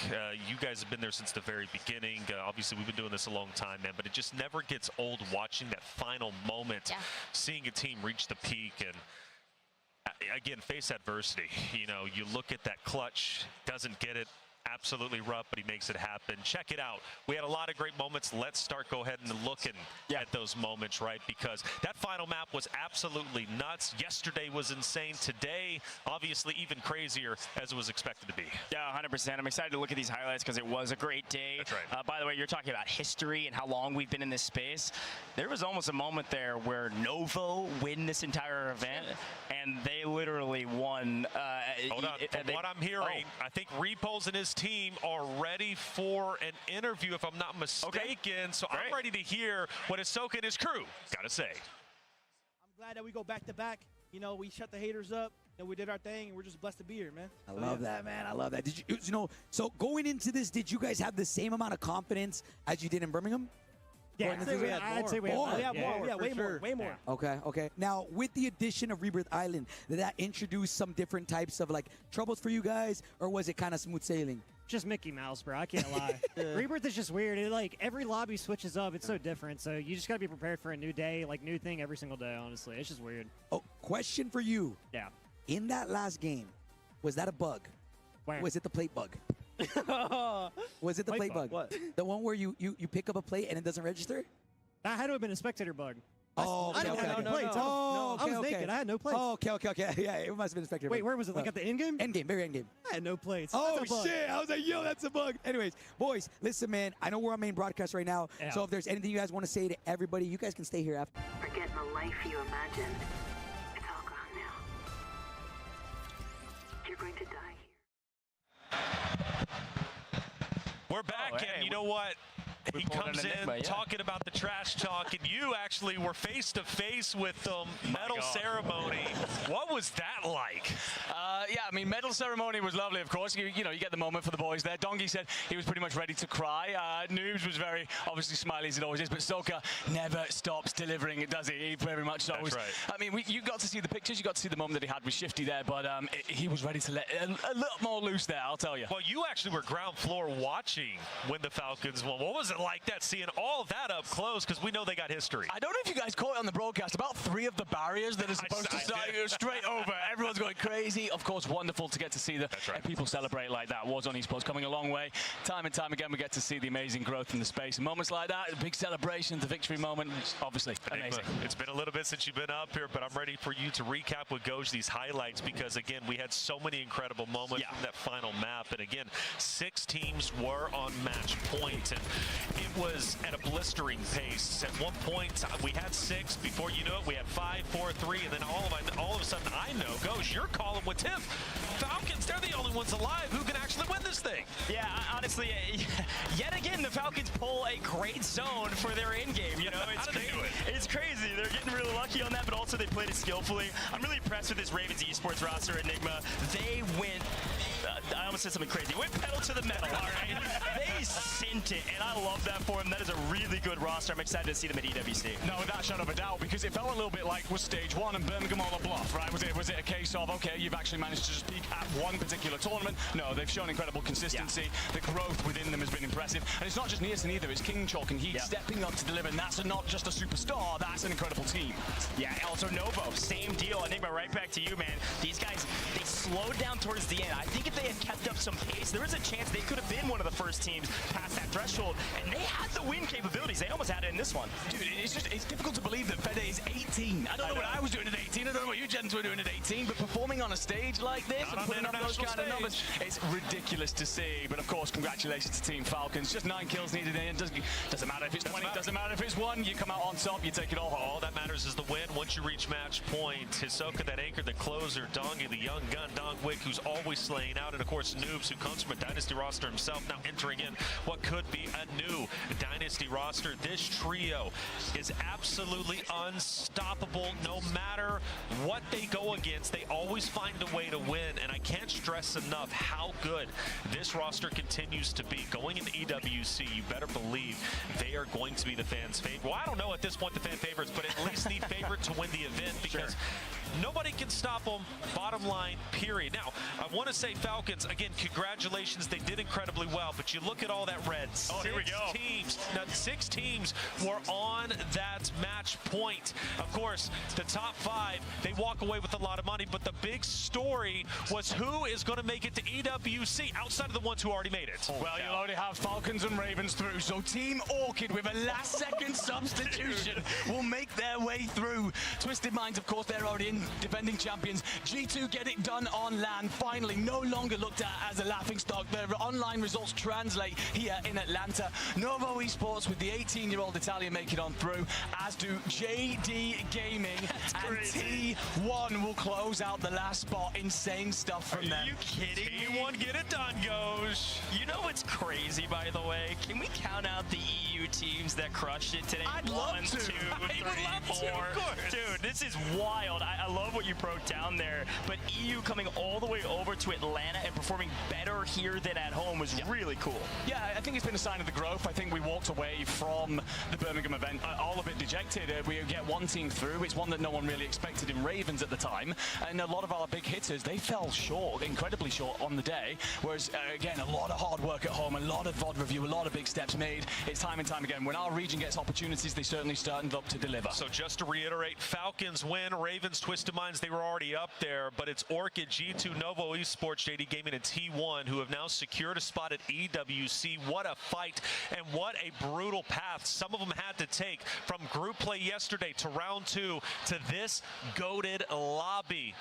You guys have been there since the very beginning. Obviously, we've been doing this a long time, man, but it just never gets old watching that final moment, seeing a team reach the peak and, again, face adversity. You know, you look at that clutch, doesn't get it. Absolutely rough, but he makes it happen. Check it out. We had a lot of great moments. Let's go ahead and looking at those moments, right? Because that final map was absolutely nuts. Yesterday was insane. Today, obviously, even crazier as it was expected to be. Yeah, 100%. I'm excited to look at these highlights because it was a great day. That's right. By the way, you're talking about history and how long we've been in this space. There was almost a moment there where Novo win this entire event, and they literally won. Hold on. From what I'm hearing, I think Repos and his team are ready for an interview, if I'm not mistaken. So I'm ready to hear what Hisoka and his crew got to say. I'm glad that we go back to back. You know, we shut the haters up and we did our thing, and we're just blessed to be here, man. I love that, man. I love that. Did you know, so going into this, did you guys have the same amount of confidence as you did in Birmingham? Yeah, I'd say we had more. Yeah, way more. Way more. Okay, okay. Now, with the addition of Rebirth Island, did that introduce some different types of, like, troubles for you guys, or was it kind of smooth sailing? Just Mickey Mouse, bro. I can't lie. Rebirth is just weird. It, like, every lobby switches up. It's so different. So you just got to be prepared for a new day, like, new thing every single day, honestly. It's just weird. Oh, question for you. Yeah. In that last game, was that a bug? Where? Was it the plate bug? Was it the plate bug? What? The one where you pick up a plate and it doesn't register? That had to have been a spectator bug. Oh, okay, I didn't have any plates. Oh, I was naked. I had no plates. Oh, okay. Yeah, it must have been a spectator. Wait, where was it? Like at the end game? End game, very end game. I had no plates. Oh, shit. I was like, yo, that's a bug. Anyways, boys, listen, man. I know we're on main broadcast right now. Yeah. So if there's anything you guys want to say to everybody, you guys can stay here after. Forget the life you imagined. It's all gone now. You're going to die here. We're back, and you know what? He comes in talking about the trash talk, and you actually were face-to-face with them. Medal ceremony. What was that like? Yeah, I mean, medal ceremony was lovely, of course. You know, you get the moment for the boys there. Donkey said he was pretty much ready to cry. Noobs was very, obviously, smiley as it always is, but Soka never stops delivering it, does he? He very much so. That's right. I mean, you got to see the pictures. You got to see the moment that he had with Shifty there, but he was ready to let a little more loose there, I'll tell you. Well, you actually were ground floor watching when the Falcons won. What was it like that, seeing all that up close, because we know they got history. I don't know if you guys caught it on the broadcast. About 3 of the barriers that are supposed to start straight over. Everyone's going crazy. Of course, wonderful to get to see the people celebrate like that. Warzone Esports coming a long way. Time and time again, we get to see the amazing growth in the space. Moments like that, a big celebration, the victory moment, obviously amazing. It's been a little bit since you've been up here, but I'm ready for you to recap with Goj these highlights, because again, we had so many incredible moments in that final map. And again, 6 teams were on match point, and it was at a blistering pace. At one point, we had 6. Before you know it, we had 5, 4, 3, and then all of a sudden, I know, Goj, you're calling with Tiff. Falcons, they're the only ones alive who can actually win this thing. Yeah, honestly, yet again, the Falcons pull a great zone for their end game. You know, it's crazy. They're getting really lucky on that, but also they played it skillfully. I'm really impressed with this Ravens Esports roster, Enigma. They went, I almost said something crazy. Went pedal to the metal, all right? They sent it, and I love that for them. That is a really good roster. I'm excited to see them at EWC. No, without a shadow of a doubt, because it felt a little bit like was stage 1 and Birmingham all a bluff, right? Was it a case of, okay, you've actually managed to just peak at one particular tournament? No, they've shown incredible consistency. The growth within them has been impressive. And it's not just Nearson either, it's King Chalk and Heat stepping up to deliver, and that's not just a superstar, that's an incredible team. Yeah, also Novo, same deal. Enigma, right back to you, man. These guys, they slowed down towards the end. I think if they had kept up some pace, there was a chance they could have been one of the first teams past that threshold, and they had the win capabilities. They almost had it in this one. Dude, it's difficult to believe that Fede is 18. I don't know what I was doing at 18, I don't know what you gents were doing at 18, but performing on a stage like this and putting up those kind of numbers, it's ridiculous to see. But of course, congratulations to Team Falcons. Just 9 kills needed in. Doesn't matter if it's 20, doesn't matter if it's 1, you come out on top, you take it all home. All that matters is the win. Once you reach match point, Hisoka, that anchor, the closer, Dongi, the young gun, Dongwick, who's always slaying out, and of course Noobs, who comes from a Dynasty roster himself, now entering in what could be a new Dynasty roster. This trio is absolutely unstoppable. No matter what they go against, they always find a way to win, and I can't stress enough how good this roster continues to be. Going into EWC, you better believe they are going to be the fans' favorite. Well, I don't know at this point the fan favorites, but at least the favorite to win the event, because nobody can stop them, bottom line, period. Now, I want to say Falcons, again, congratulations. They did incredibly well, but you look at all that red. Here we go. Teams. Now, 6 teams were on that match point. Of course, the top 5, they walk away with a lot of money, but the big story was who is going to make it to EWC outside of the ones who already made it. Well, you'll already have Falcons and Ravens through, so Team Orchid with a last-second substitution will make their way through. Twisted Minds, of course, they're already in, defending champions. G2 get it done on land, finally, no longer looked at as a laughingstock. Their online results translate here in Atlanta. Novo Esports with the 18-year-old Italian make it on through, as do JD Gaming, and T1 will close out the last spot. Insane stuff from them. Are you kidding me? T1 get it done, Goj. You know what's crazy, by the way? Can we count out the EU teams that crushed it today? I'd love to. 1, 2, 3, 4. Dude, this is wild. I love what you broke down there, but EU coming all the way over to Atlanta and performing better here than at home was really cool. Yeah, I think it's been a sign of the growth. I think we walked away from the Birmingham event all a bit dejected. We get one team through. It's one that no one really expected in Ravens at the time, and a lot of our big hitters, they fell short, incredibly short on the day, whereas again, a lot of hard work at home, a lot of VOD review, a lot of big steps made. It's time and time again. When our region gets opportunities, they certainly stand up to deliver. So just to reiterate, Falcons win, Ravens, Twisted Minds, they were already up there, but it's Orchid, G2, Novo Esports, JD Gaming, and T1 who have now secured a spot at EWC. What a fight, and what a brutal path some of them had to take from group play yesterday to round 2 to this goated lobby.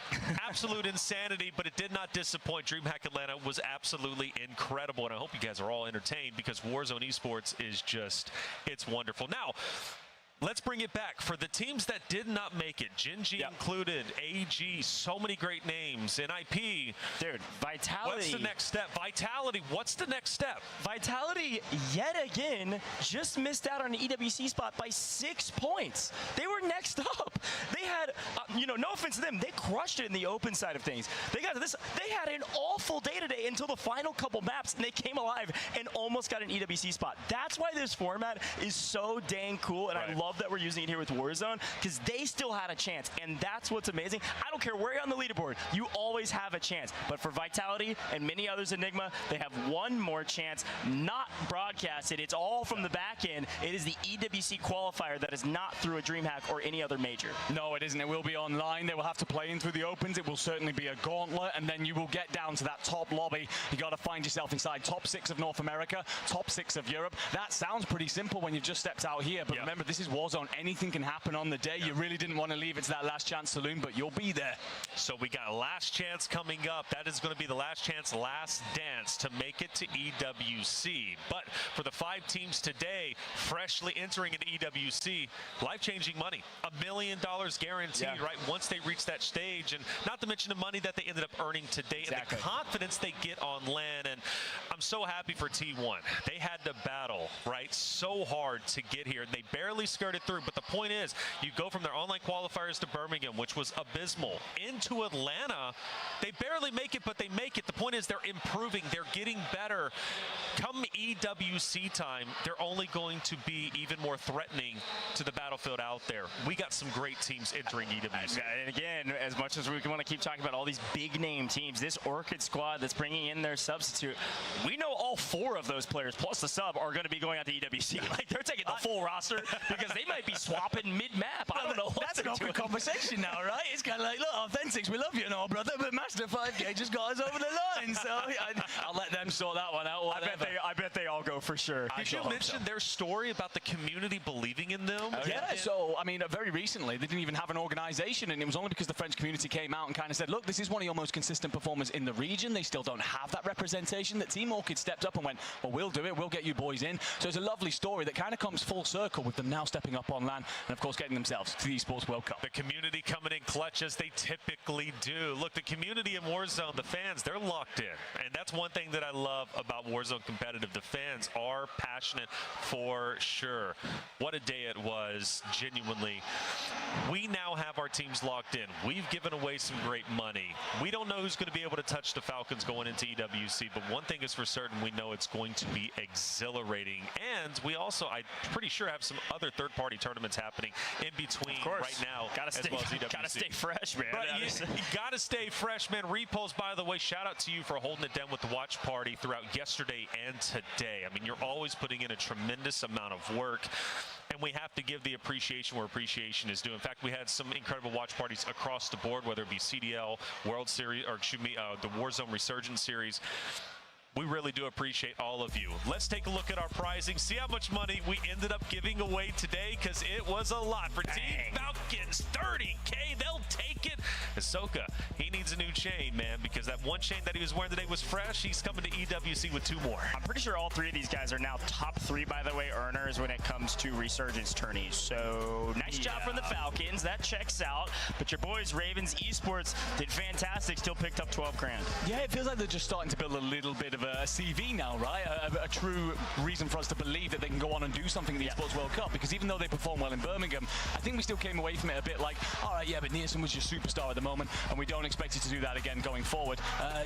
Absolute insanity, but it did not disappoint. DreamHack Atlanta was absolutely incredible, and I hope you guys are all entertained, because Warzone Esports is just, it's wonderful. Now, let's bring it back for the teams that did not make it. Genji included, AG, so many great names. NIP. Dude, Vitality. What's the next step? Vitality, what's the next step? Vitality, yet again, just missed out on an EWC spot by 6 points. They were next up. They They had, no offense to them, they crushed it in the open side of things. They got to this. They had an awful day today until the final couple maps, and they came alive and almost got an EWC spot. That's why this format is so dang cool, and I love that we're using it here with Warzone, because they still had a chance, and that's what's amazing. I don't care where you're on the leaderboard, you always have a chance. But for Vitality and many others Enigma, they have one more chance, not broadcasted. It's all from the back end. It is the EWC qualifier that is not through a DreamHack or any other major. No, it isn't. It will be online. They will have to play in through the opens. It will certainly be a gauntlet, and then you will get down to that top lobby. You got to find yourself inside top 6 of North America, top 6 of Europe. That sounds pretty simple when you've just stepped out here, but remember, this is Warzone. Anything can happen on the day. You really didn't want to leave it to that last chance saloon, but you'll be there. So we got last chance coming up. That is going to be the last chance, last dance to make it to EWC. But for the 5 teams today, freshly entering an EWC, life-changing money. $1 million guaranteed, right, once they reach that stage. And not to mention the money that they ended up earning today and the confidence they get on LAN. And I'm so happy for T1. They had to battle, right, so hard to get here. They barely skirted through. But the point is, you go from their online qualifiers to Birmingham, which was abysmal, into Atlanta. They barely make it, but they make it. The point is they're improving. They're getting better. Come EWC time, they're only going to be even more threatening to the battlefield out there. We got some great teams entering EWC. And again, as much as we want to keep talking about all these big name teams, this Orchid squad that's bringing in their substitute, we know all 4 of those players plus the sub are going to be going out to EWC. Like, they're taking the full roster because they might be swapping mid-map. I don't know. That's an awkward conversation now, right? It's kind of like, look, Authentics, we love you and all, brother, but Master 5K just got us over the line. So I'll let them sort that one out. I bet they all go for sure. Did you mention their story about the community believing in them? Yeah, so, I mean, very recently, they didn't even have an organization, and it was only because the French community came out and kind of said, look, this is one of your most consistent performers in the region. They still don't have that representation. That Team Orchid stepped up and went, well, we'll do it. We'll get you boys in. So it's a lovely story that kind of comes full circle with them now stepping up on LAN and, of course, getting themselves to the Esports World Cup. The community coming in clutch as they typically do. Look, the community in Warzone, the fans, they're locked in. And that's one thing that I love about Warzone Competitive. The fans are passionate for sure. What a day it was, genuinely. We now have our teams locked in. We've given away some great money. We don't know who's going to be able to touch the Falcons going into EWC, but one thing is for certain, we know it's going to be exhilarating. And we also, I'm pretty sure, have some other third-party tournaments happening in between right now, as well as EWC. Gotta stay fresh, man. Right, you gotta stay fresh, man. Repos, by the way, shout out to you for holding it down with the watch party throughout yesterday and today. I mean, you're always putting in a tremendous amount of work, and we have to give the appreciation where appreciation is due. In fact, we had some incredible watch parties across the board, whether it be CDL, World Series, or excuse me, the Warzone Resurgence Series. We really do appreciate all of you. Let's take a look at our prizing, see how much money we ended up giving away today, because it was a lot. For Team Falcons, 30K, they'll take it. Ahsoka, he needs a new chain, man, because that one chain that he was wearing today was fresh. He's coming to EWC with 2 more. I'm pretty sure all 3 of these guys are now top 3, by the way, earners when it comes to Resurgence tourneys. So nice job from the Falcons. That checks out. But your boys, Ravens Esports, did fantastic. Still picked up 12 grand. Yeah, it feels like they're just starting to build a little bit of a CV now, right? A true reason for us to believe that they can go on and do something in the Esports World Cup, because even though they perform well in Birmingham, I think we still came away from it a bit like, all right, yeah, but Nearson was your superstar at the moment, and we don't expect you to do that again going forward.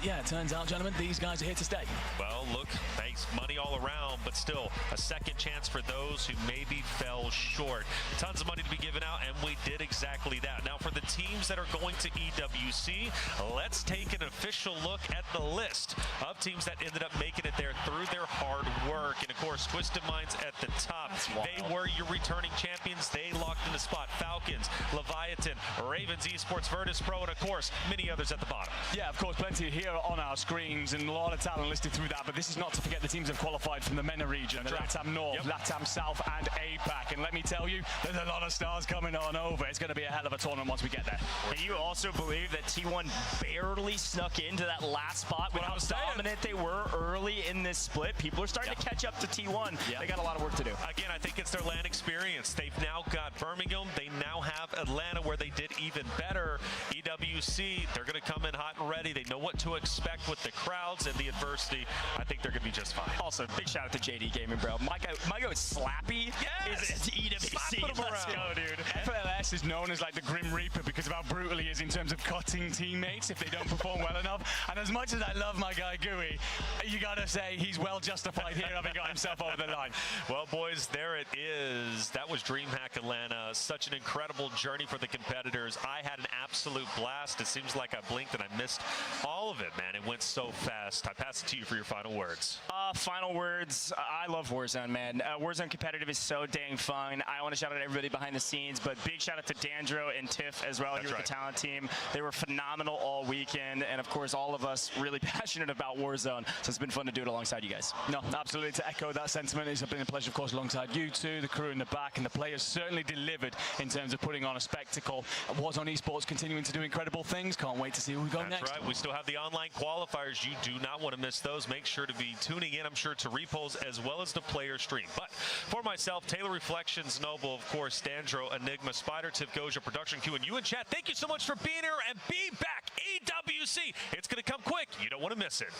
Yeah, it turns out, gentlemen, these guys are here to stay. Well, look, thanks, money all around, but still a second chance for those who maybe fell short. Tons of money to be given out, and we did exactly that. Now, for the teams that are going to EWC, let's take an official look at the list of teams that ended up making it there through their hard work. And of course, Twisted Minds at the top. They were your returning champions. They locked in the spot. Falcons, Leviathan, Ravens Esports, Virtus Pro, and of course, many others at the bottom. Yeah, of course, plenty here on our screens and a lot of talent listed through that, but this is not to forget the teams that have qualified from the MENA region, the LATAM North, LATAM South, and APAC. And let me tell you, there's a lot of stars coming on over. It's going to be a hell of a tournament once we get there. Can you also believe that T1 barely snuck into that last spot with how dominant they were early in this split? People are starting to catch up to T1. They got a lot of work to do. Again, I think it's their LAN experience. They've now got Birmingham. They now have Atlanta, where they did even better. EWC EWC, they're going to come in hot and ready. They know what to expect with the crowds and the adversity. I think they're going to be just fine. Also, big shout out to JD Gaming, bro. My guy Slappy is EWC. Let's go, dude. FLS is known as like the Grim Reaper because of how brutal he is in terms of cutting teammates if they don't perform well enough. And as much as I love my guy Gooey, you gotta say he's well justified here having got himself over the line. Well, boys, there it is. That was DreamHack Atlanta. Such an incredible journey for the competitors. I had an absolute blast. It seems like I blinked and I missed all of it, man. It went so fast. I pass it to you for your final words. Final words. I love Warzone, man. Warzone competitive is so dang fun. I want to shout out everybody behind the scenes, but big shout out to Dandro and Tiff as well. You're the talent team. They were phenomenal all weekend, and of course, all of us really passionate about Warzone. So it's been fun to do it alongside you guys. No, absolutely. To echo that sentiment, it's been a pleasure, of course, alongside you two, the crew in the back, and the players certainly delivered in terms of putting on a spectacle. Warzone Esports continuing to do incredible things. Can't wait to see who we go next. That's right. We still have the online qualifiers. You do not want to miss those. Make sure to be tuning in, I'm sure, to repos as well as the player stream. But for myself, Taylor Reflections, Noble, of course, Dandro, Enigma, Spider, Tiff, Goja, Production Q, and you in chat, thank you so much for being here and be back. EWC, it's going to come quick. You don't want to miss it.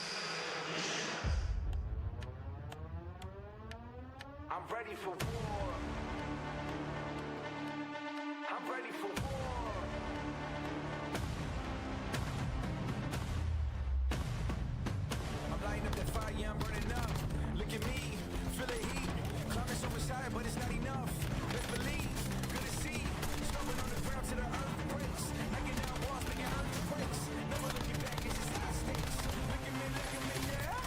I'm ready for war. I'm ready for war. I'm lighting up that fire, yeah, I'm burning up. Look at me, feel the heat. Climbing so much higher, but it's not enough. Let's believe, good to see. Stumbling on the ground to the earth breaks. Knocking down walls, making earthquakes. Never looking back, it's just high stakes. Look at me, yeah.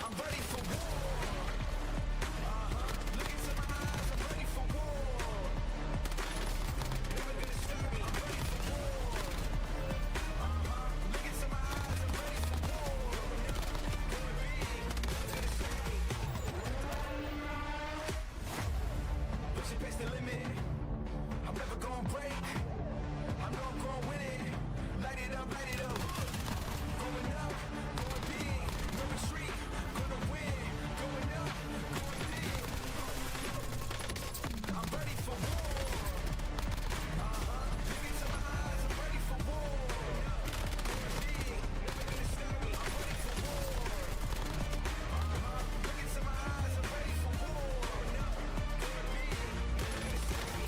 I'm ready for war. Look into my eyes, I'm ready for war. Never gonna stop me, I'm ready for war. Look into my eyes, I'm ready for war. Pushing past the limit, I'm never gonna break. I know I'm gonna win it. Light it up, light it up. Going up, going big, no retreat. Gonna win, going up, going big. I'm ready for war. Look into my eyes, I'm ready for war. Going big, never gonna stop me. I'm ready for war. Look into my eyes, I'm ready for war. Going big, never gonna stop me.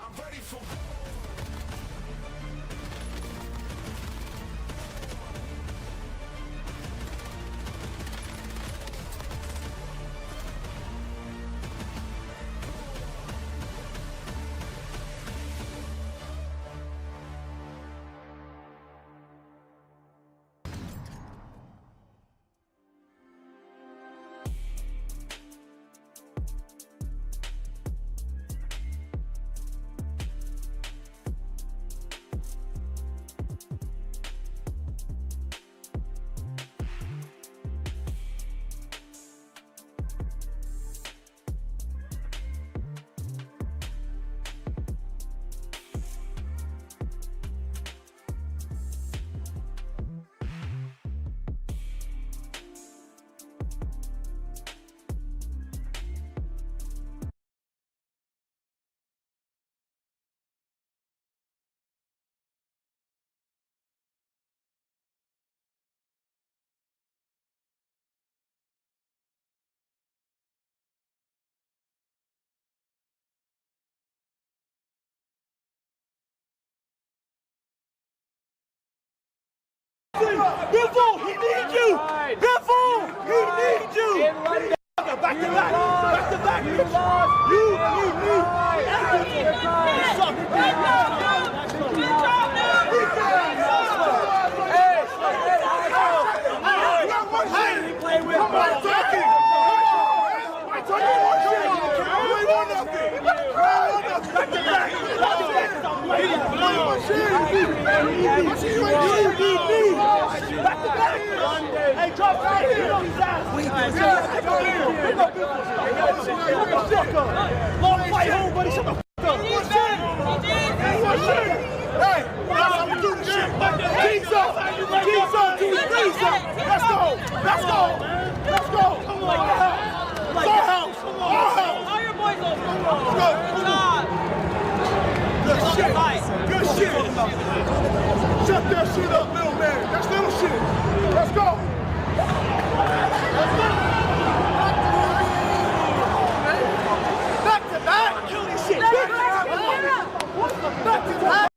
I'm ready for war. Biffle, he needs you! Biffle, he needs you! Back to back! Back to back! You lost! You need me! You suck! Hey, drop back! Get on his ass! Long fight home, buddy! Shut the f*** up! Good shit. Shut that shit up, little man. That's little shit. Let's go. Back to back. Kill this shit. Back to back.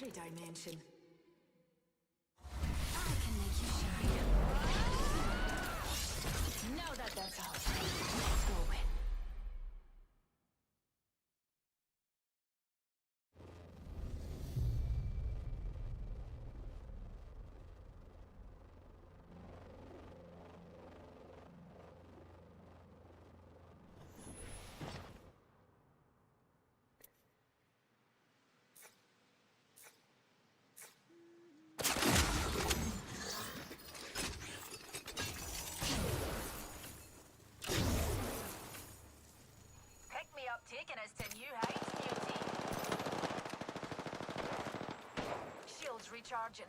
every dimension. I can make you shine. Now that that's all, let's go win. Taking us to new heights, beauty. Shields recharging.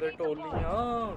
The टोलियां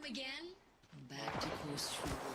come again? Back to coast shore.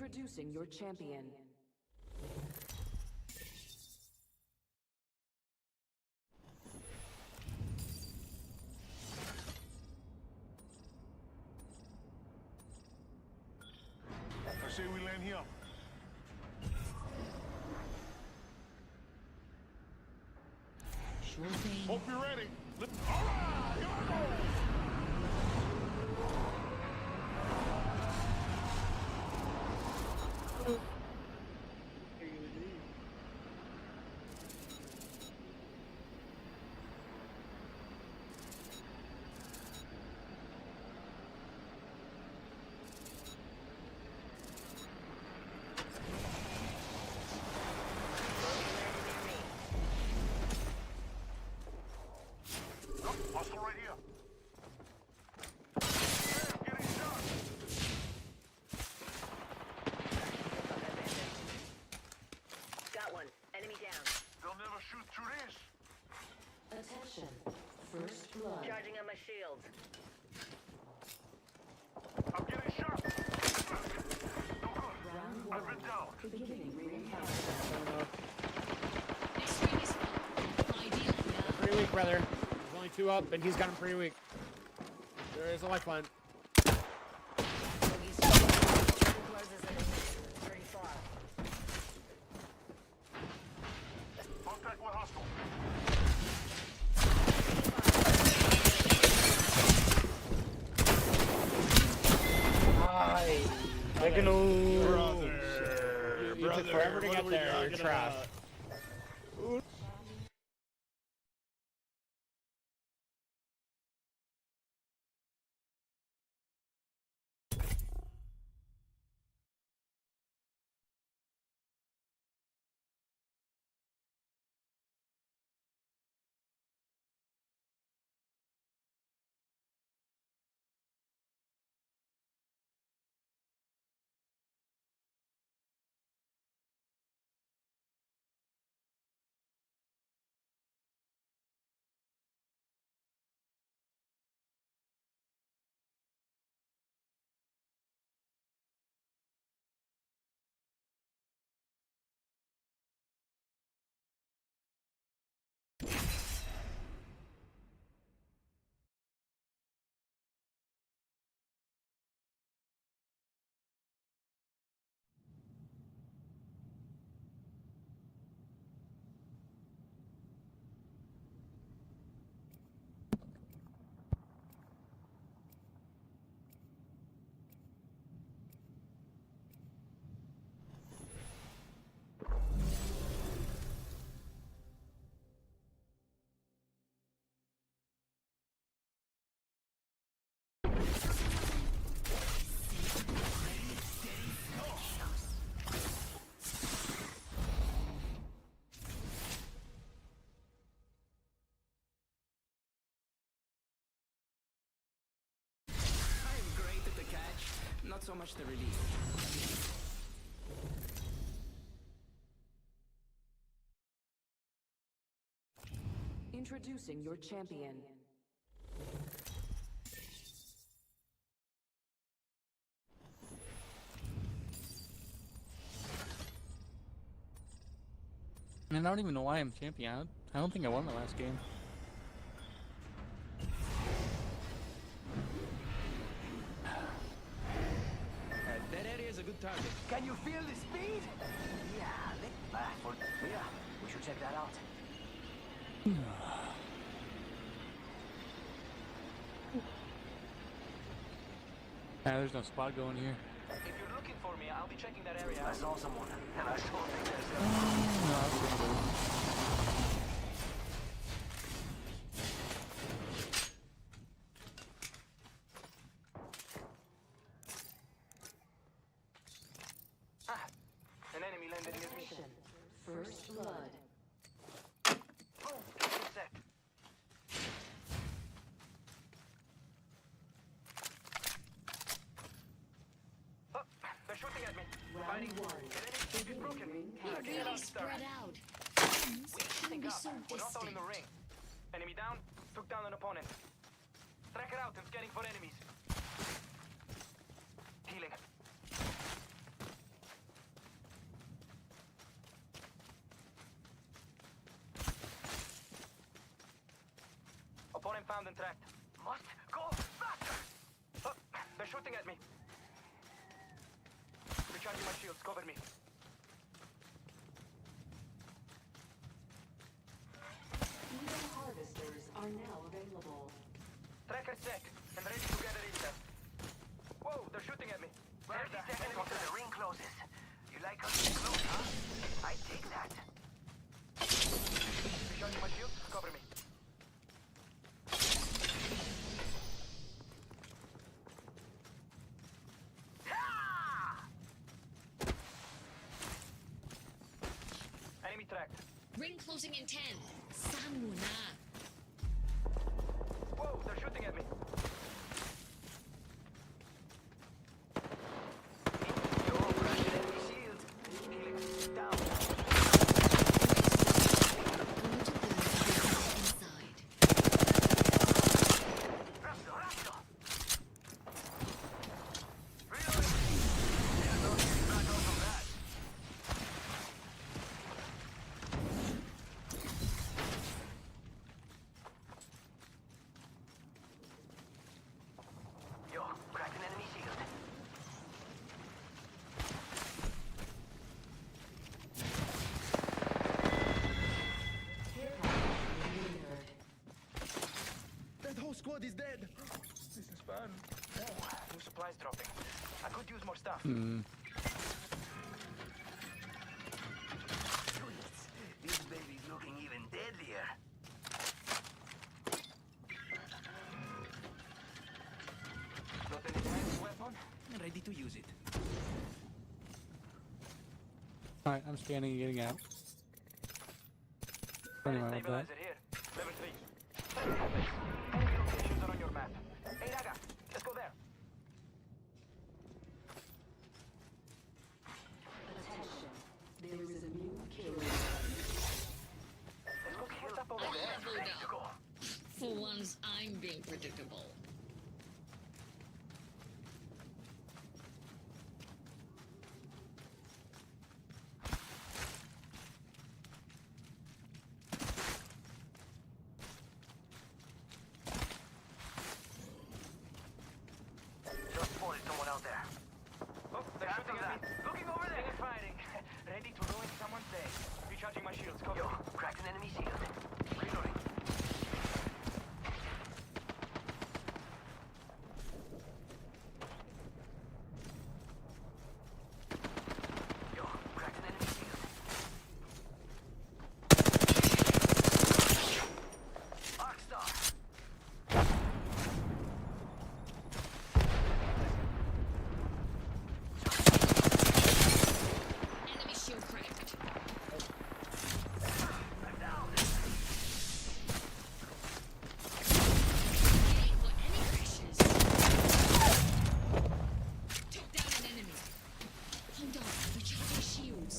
Introducing your champion. I say we land here. Sure thing. Hope you're ready. All right, here we go. Hostile right here. Damn, getting shot. Got one. Enemy down. They'll never shoot through this. Attention. First blood. Charging on my shields. I'm getting shot. No good. I've been down. Beginning ring count. Pretty weak, brother. There's only 2 up, and he's got him pretty weak. There is a lifeline. Pretty far. Contact with hostile. Hi. Brother. You took forever to get there. You're trash. Not so much the relief. Introducing your champion. Man, I don't even know why I'm champion. I don't think I won the last game. That area is a good target. Can you feel the speed? Yeah, we should check that out. There's no spot going here. If you're looking for me, I'll be checking that area. I saw someone, and I still think there's An enemy landed near me. First blood. They're shooting at me. Round one. It's broken. We really spread out. Shouldn't be so We're not all in distant. the ring. Enemy down. Took down an opponent. Tracker out and scanning for enemies. Healing. found and tracked. Must go faster. Oh, they're shooting at me. Recharging my shields. Cover me. Eagle harvesters are now available. Tracker set and ready to gather intel. Whoa, they're shooting at me. 30 seconds until the ring closes. You like us to close, huh? I take that. Recharging my shields. Cover me. Enemy tracked. Ring closing in 10. Samuna. Whoa, they're shooting at me. Yo, cracked an enemy shield. That whole squad is dead. This is fun. Oh, new supplies dropping. I could use more stuff. Sweet. This baby's looking even deadlier. Got an advanced weapon? Ready to use it. Alright, I'm scanning and getting out. Anyway, with that. Stabilizer here. Level 3. Enemy locations are on your map. Hey, Naga, let's go there. Attention. There is a new kill. Let's go get up over there. Leveled up. For once, I'm being predictable. Just spotted someone out there. Oh, they're shooting at me. Looking over there. They're fighting. Ready to ruin someone's day. Recharging my shields. Cover Yo, me. cracked an enemy shield. Reloading. Yo, cracked an enemy shield. Arcstar. Enemy shield cracked. I'm down. Getting for any crashes. Took down an enemy. Hold on, recharging shields.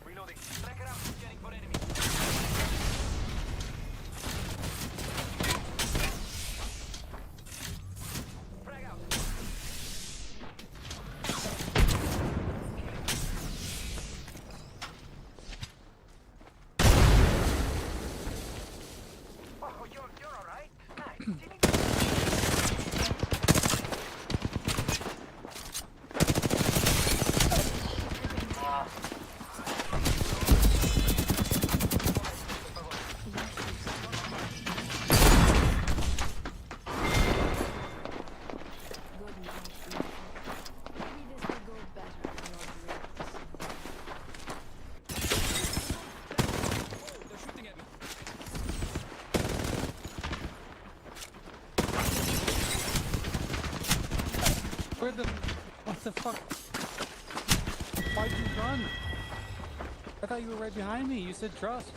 Reloading. Tracker out. Scanning for enemy. Frag out. Oh, you're all right. Nice. Good night, beautiful. Maybe this will go better than your dreams. They're shooting at me. Where the... What the fuck? Why'd you run? I thought you were right behind me. You said trust.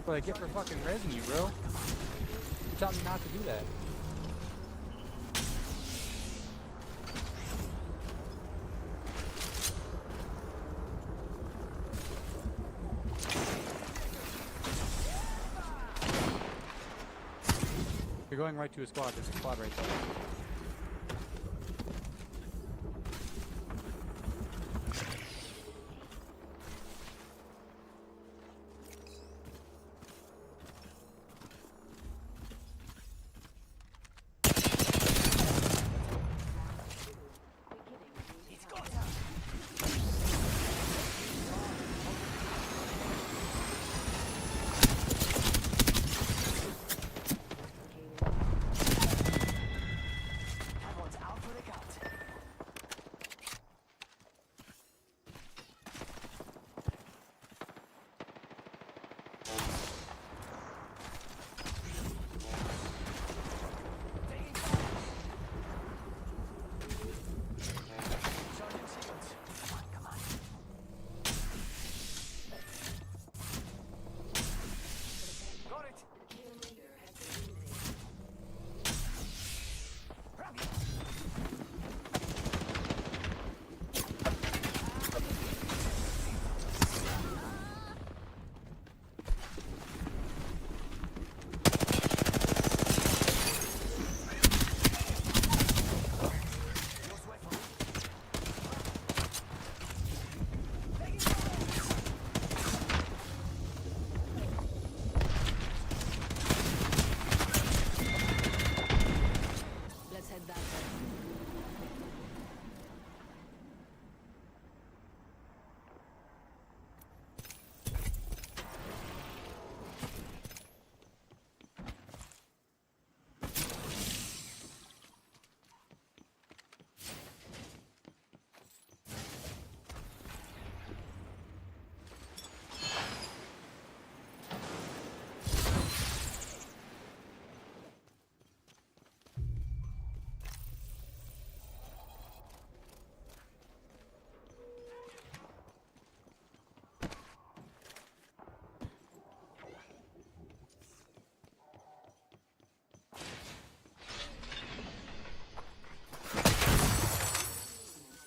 What I get for fucking resin you, bro. You taught me not to do that. You're going right to a squad. There's a squad right there.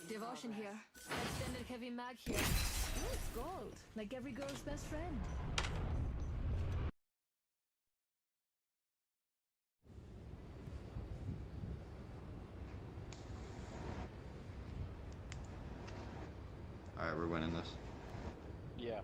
Devotion here. Extended heavy mag here. Oh, it's gold. Like every girl's best friend. Alright, we're winning this. Yeah.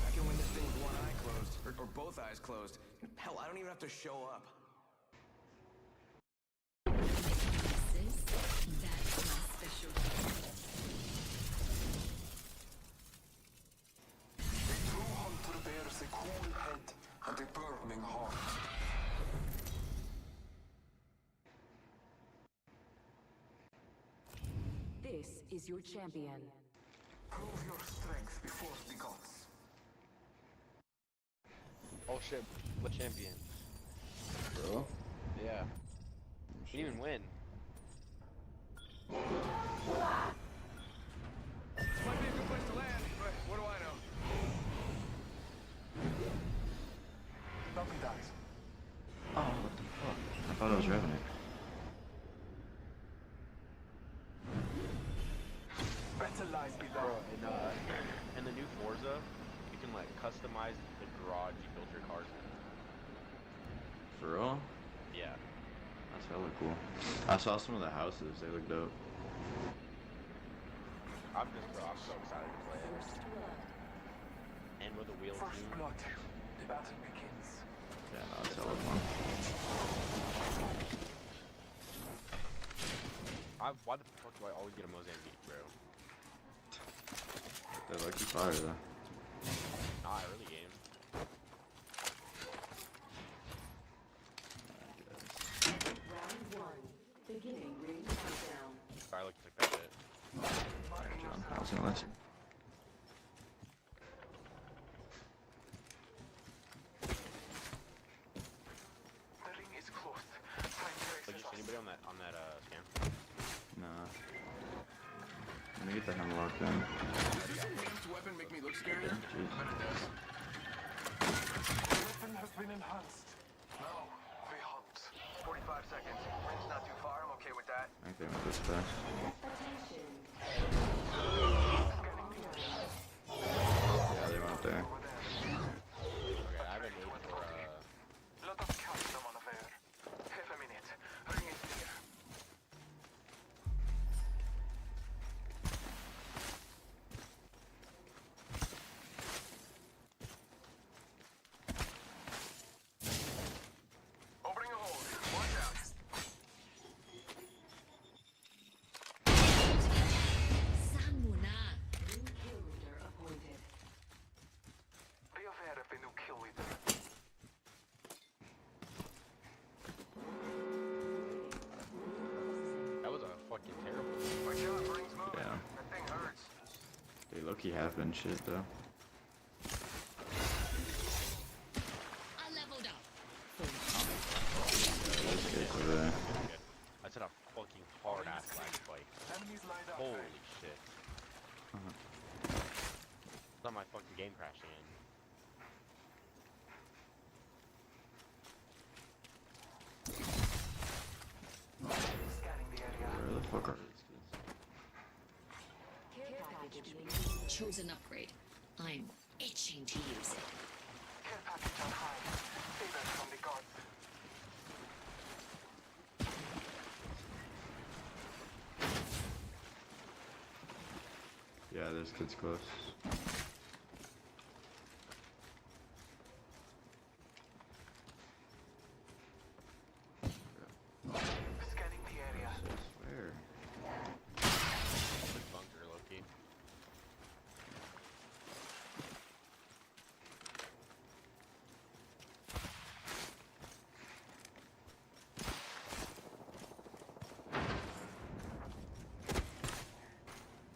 I can win this thing with one eye closed, or both eyes closed. Hell, I don't even have to show up. That's my specialty. A true hunter bears a cool head and a burning heart. This is your champion. Prove your strength before the gods. Oh shit, what champion? Bro? Yeah. Didn't even win. Might be a good place to land, but what do I know? Nothing dies. Oh, what the fuck? I thought it was Revenant. Better lies below. Bro, in the new Forza, you can like customize the garage you built your cars in. For real? Yeah. That's hella cool. I saw some of the houses, they look dope. I'm so excited to play it. And with the wheel First too. blood. The battle begins. Yeah, no, that's hella fun. Why the fuck do I always get a Mozambique, bro? They're lucky fire though. Ah, early game. Round 1. Beginning ring countdown. Sorry, look, took that shit. I was gonna let you. The ring is close. Did you see anybody on that scan? Nah. Let me get the hemlock then. Enhanced weapon make me look scarier? Jeez. I bet it does. Weapon has been enhanced. Now, we hunt. 45 seconds. Ring's not too far. I'm okay with that. I think they went this fast. Yeah, they went there. Okay, I have a need for Let us catch them unaware. Half a minute. Ring is near. Opening a hold. Watch out. New kill leader appointed. Be aware of the new kill leader. that was a fucking terrible. Watch out, ring's moving. Yeah. That thing hurts. They low-key have been shit though. I leveled up. Those kids over there. That's a fucking hard ass flag fight. Enemies lined up. Holy shit. It's not my fucking game crashing in. Scanning the area. Where the fuck are these kids? Care package being Chose an upgrade. I'm itching to use it. Care package on high. Save us from the gods. Yeah, there's kids close. Scanning the area. Where? Bunker, Loki.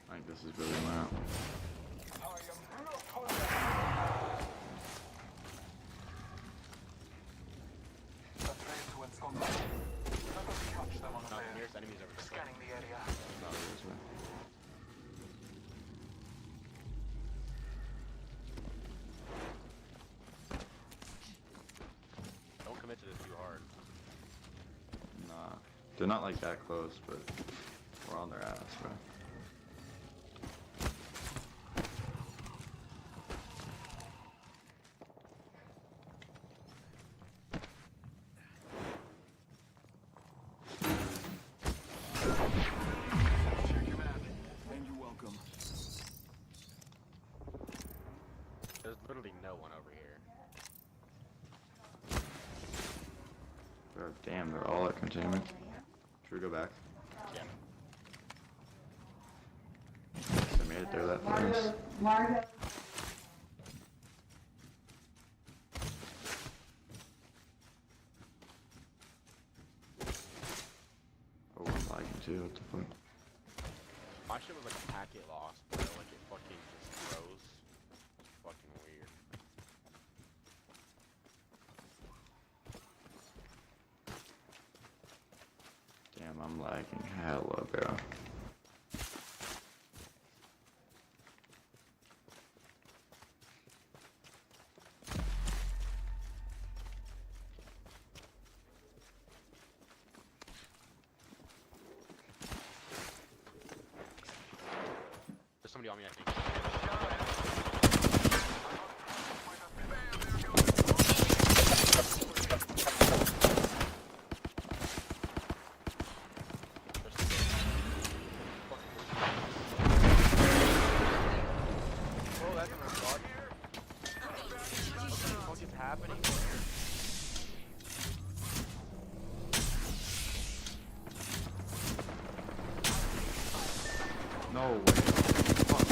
I think this is really loud. No, nearest enemies over this way. Scanning the area. No, this way. Don't commit to this too hard. Nah. They're not like that close, but we're on their ass, bro. Check your map. And you're welcome. There's literally no one over here. God damn, they're all at containment. Should we go back? Yeah. They made it there that fast. Oh, I'm lagging too, what the fuck? My shit was like a packet lost, bro. Like it fucking just froze. It's fucking weird. Damn, I'm lagging hella, bro. There's somebody on me, I think. Oh, that's a retard. What the fuck is happening? No way. Fuck.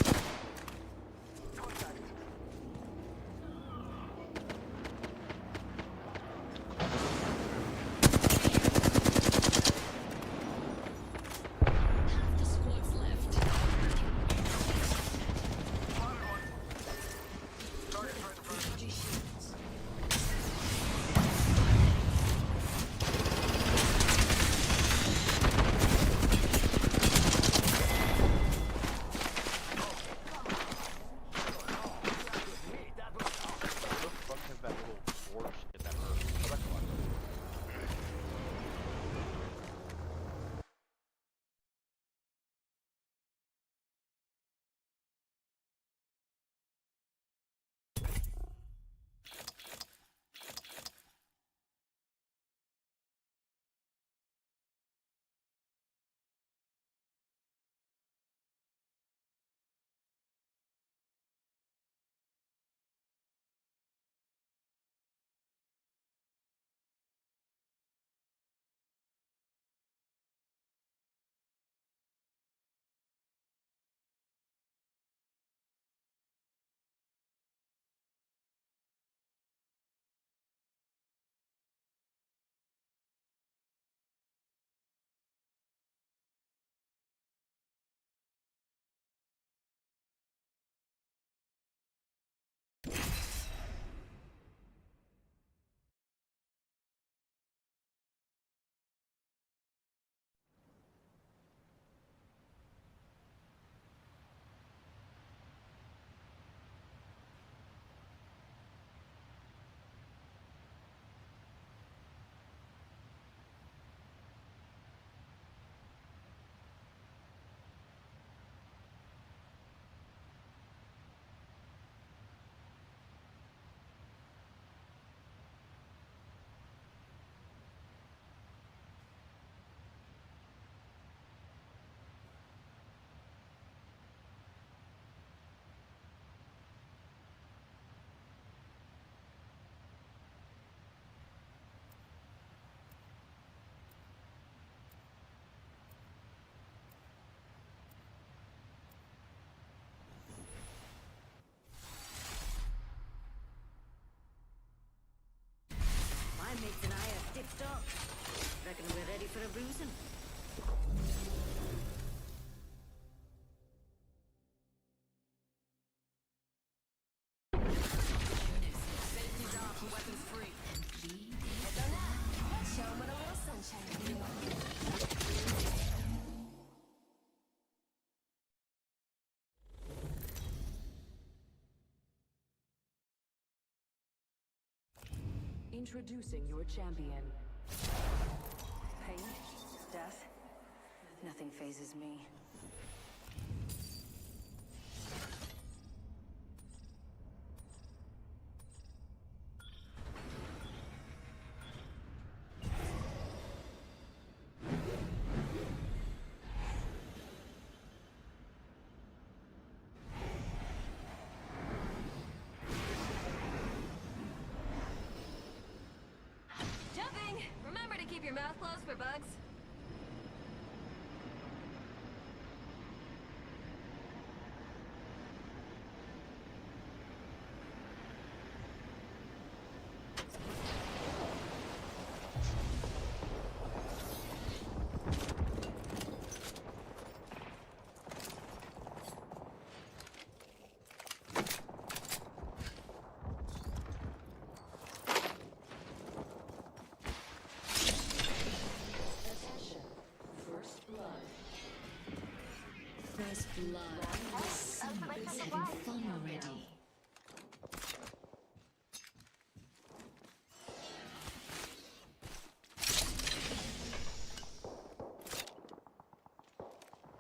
Teammates and I are stitched up. Reckon we're ready for a bruising. Safety's off, weapons free. Head on out. Let's show 'em what a little sunshine can do. Introducing your champion. Pain, death, nothing phases me. Jumping! Remember to keep your mouth closed for bugs. First blood. First blood. Somebody's having fun already.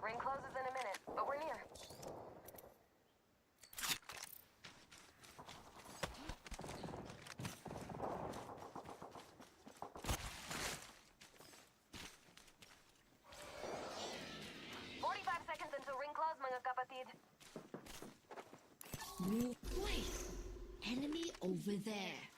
Ring closes in a minute, but we're near. Until ring close, mga kapatid. Wait! Enemy over there.